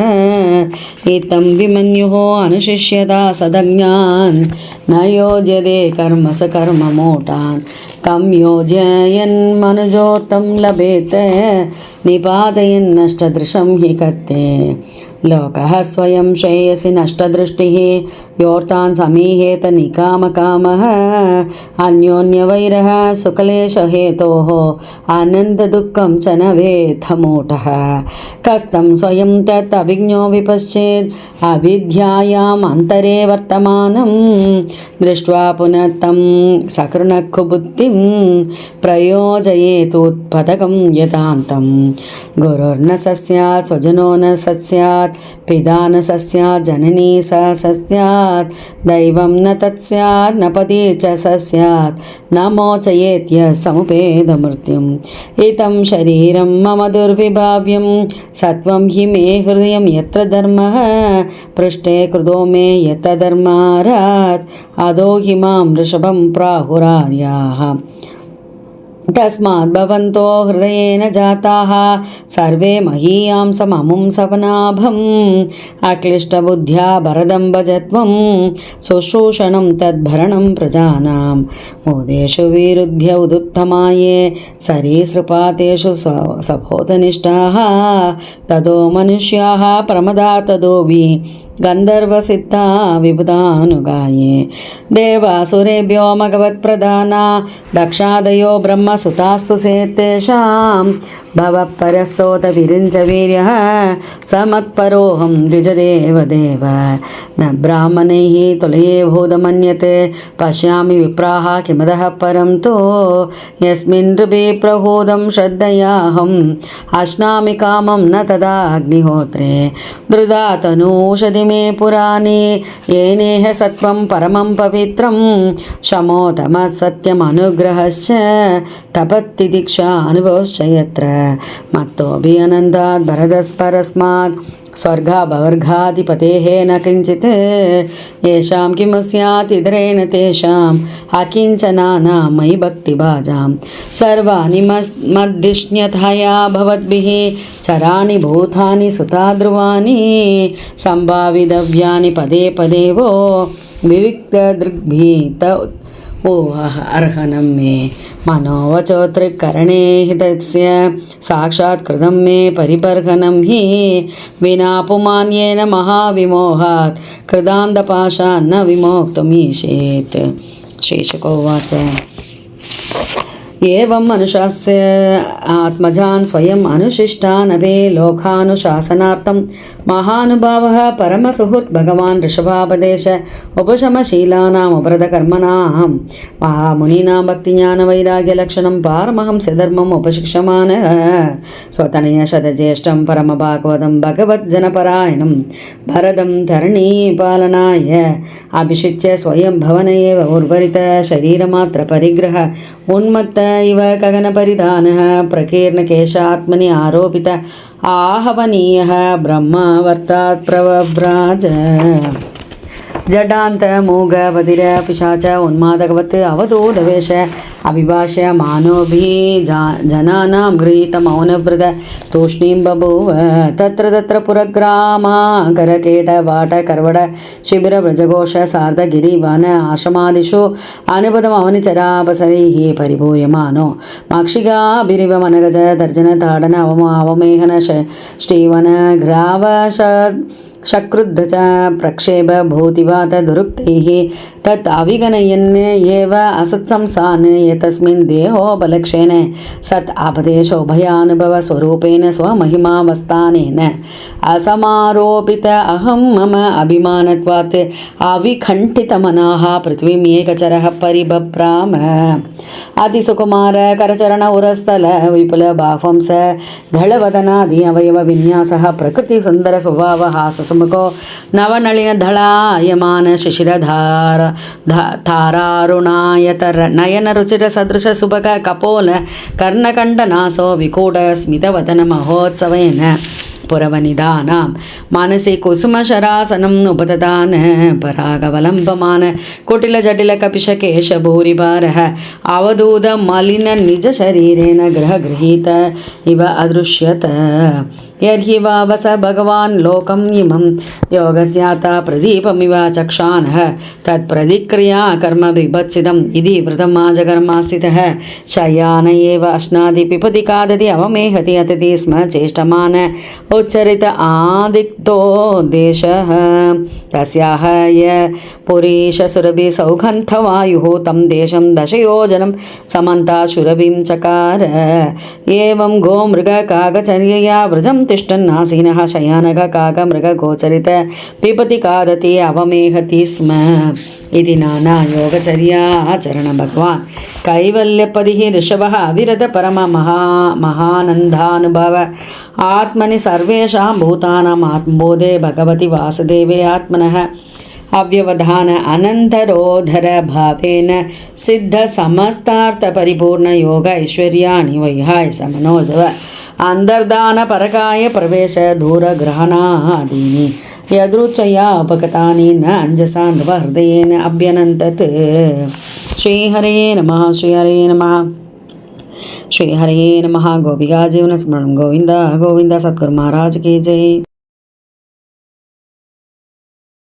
इतं विमन्युः अनुशिष्यता सदज्ञान् न योज्यते कर्म स कर्ममोटान् कं योजयन्मनुजोर्तं लभेत निपातयन्नष्टदृशं हि कर्ते लोकः स्वयं श्रेयसि नष्टदृष्टिः योर्तान् समीहेत निकामकामः अन्योन्यवैरः सुकलेशहेतोः आनन्ददुःखं च न वेत्थमूढः कस्तं स्वयं तत् अभिज्ञो विपश्चेत् अविद्यायाम् अन्तरे वर्तमानं दृष्ट्वा पुनः तं सकृणखुबुद्धिं प्रयोजयेतुत्पदकं यतान्तं गुरुर्न सस्यात् स्वजनो न सस्यात् पिता न सस्यात् जननी सा सस्यात् दैवं न तत्स्यात् न पति च सस्यात् न मोचयेत्य समुपेदमृत्युम् इतं शरीरं मम दुर्विभाव्यं सत्वं हि मे हृदयं यत्र धर्मः पृष्ठे कृतो मे यत्र धर्मारात् अधो हि मां वृषभं प्राहुरार्याः तस्माद् भवन्तो हृदयेन जाताः सर्वे महीयां सममुं सवनाभम् अक्लिष्टबुद्ध्या भरदं भजत्वं शुश्रूषणं तद्भरणं प्रजानां मोदेषु विरुध्य उदुत्तमाये सरीसृपातेषु सभोतनिष्ठाः ततो मनुष्याः प्रमदा ततो गन्धर्वसिद्धा विबुधानुगाये देवासुरेभ्यो मघवत्प्रधाना दक्षादयो ब्रह्मसुतास्तु तेषां भवपरसोत विरिञ्चवीर्यः समत्परोऽहं द्विजदेवदेव न ब्राह्मणैः तुलयेभूतमन्यते पश्यामि विप्राः किमदः परं तु यस्मिन् नृभे प्रहूतं श्रद्धयाहम् अश्नामि कामं न तदा अग्निहोत्रे दृढा तनूषधि मे पुराणे येनेह सत्वं परमं पवित्रं शमोतमत्सत्यमनुग्रहश्च तपत्तिदीक्षा अनुभवश्च यत्र मत्तोऽभिअनन्दात् भरतस्परस्मात् स्वर्गाभवर्गाधिपतेः न किञ्चित् येषां किमु स्यात् इतरेण तेषाम् अकिञ्चनानां मयि भक्तिभाजां सर्वाणि मद्धिष्ण्यथया भवद्भिः चराणि भूतानि सुता ध्रुवाणि सम्भावितव्यानि पदे पदे वो विविक्तदृग्भीत ओ अर्हनं मे मनोवचोत्रिकरणे हितस्य साक्षात् कृतं मे परिबर्हनं हि विनापुमान्येन महाविमोहात् कृदान्धपाशान्न विमोक्तुमीशेत्। श्रीशुकोवाच एवं मनुष्यस्य आत्मजान् स्वयम् अनुशिष्टान् अभे लोकानुशासनार्थं महानुभावः परमसुहृत् भगवान् ऋषभापदेश उपशमशीलानाम् उपरतकर्मणां महामुनीनां भक्तिज्ञानवैराग्यलक्षणं पारमहंसधर्मम् उपशिक्षमानः स्वतनयशतज्येष्ठं परमभागवतं भगवज्जनपरायणं भरतं धरणीपालनाय अभिषिच्य स्वयं भवन एव उर्वरित शरीरमात्रपरिग्रह उन्मत्त इव गगनपरिधानः प्रकीर्णकेशात्मनि आरोपित आहवनीयः ब्रह्मावर्तात् प्रव्राज जडान्त मूग बधिर पिशाच उन्मादवत् अवधूतवेश अभिभाष्य मानोभिः जनानां गृहीतमौनव्रत तूष्णीं बभूव तत्र तत्र पुरग्रामा करकेट वाट कर्वड शिबिर व्रजघोष सार्धगिरिवन आश्रमादिषु अनुपदमवनिचरापसरैः परिभूयमानो माक्षिकाभिरिवमनगज दर्जन ताडन अवमेहन श्रीवन ग्रावश शक्रुद्ध च प्रक्षेप भूतिवात दुरुक्तैः तत् अविगणयन् एव असत्संसान् एतस्मिन् देहोपलक्षेन सत् अपदेशोभयानुभव स्वरूपेण स्वमहिमावस्थानेन असमारोपित अहं मम अभिमानत्वात् अविखण्डितमनाः पृथ्वीम् एकचरः परिबभ्राम अतिसुकुमार करचरण उरस्थल विपुल बाह्वंस घळवदनादि अवयव विन्यासः प्रकृति सुन्दर स्वभाव हाससमुखो नवनलिन दलायमान शिशिरधार तारारुणायतर नयन रुचिर सदृश सुभग कपोल कर्णकण्डनासो विकूट स्मितवदन महोत्सवेन पुरवनिदानां मानसे कुसुमशरासनम् उपददान परागवलम्बमान कुटिलजटिलकपिशकेश भूरिभारः अवधूत मलिन निजशरीरेण गृहगृहीत इव अदृश्यत यर्हि वावस भगवान् लोकम् इमं योगस्याता प्रदीपमिव चक्षानः तत्प्रतिक्रिया कर्म बिभत्सितम् इति वृतमाजकर्मास्थितः शयान एव अश्नादि पिपति खादति अवमेहति अतिथि स्म चेष्टमान उच्चरित आदिक्तो देशः तस्याः य पुरीश सुरभि सौगन्धवायुः तं देशं दशयोजनं समन्ता सुरभिं चकार एवं गोमृगकागचर्यया व्रजं तिष्ठन्नासीनः शयानः काकमृगगोचरित पिपति खादति अवमेहति स्म इति नाना योगचर्याचरण भगवान् कैवल्यपदिः ऋषभः अविरत परम महानन्दानुभव आत्मनि सर्वेषां भूतानाम् आत्मबोधे भगवति वासुदेवे आत्मनः अव्यवधान अनन्तरोधर भावेन सिद्ध समस्तार्थ परिपूर्ण योग ऐश्वर्याणि वैहाय समनोजव अंतर्धान परकाय प्रवेश दूरग्रहणादीनि यदृच्छया उपगतानि न अंजसा नृहृदयेन अभ्यनन्तत् श्रीहरे नमः श्रीहरे नमः श्रीहरे नमः गोपिका जीवन स्मरण गोविंदा गोविंदा सद्गुरु महाराज की जय।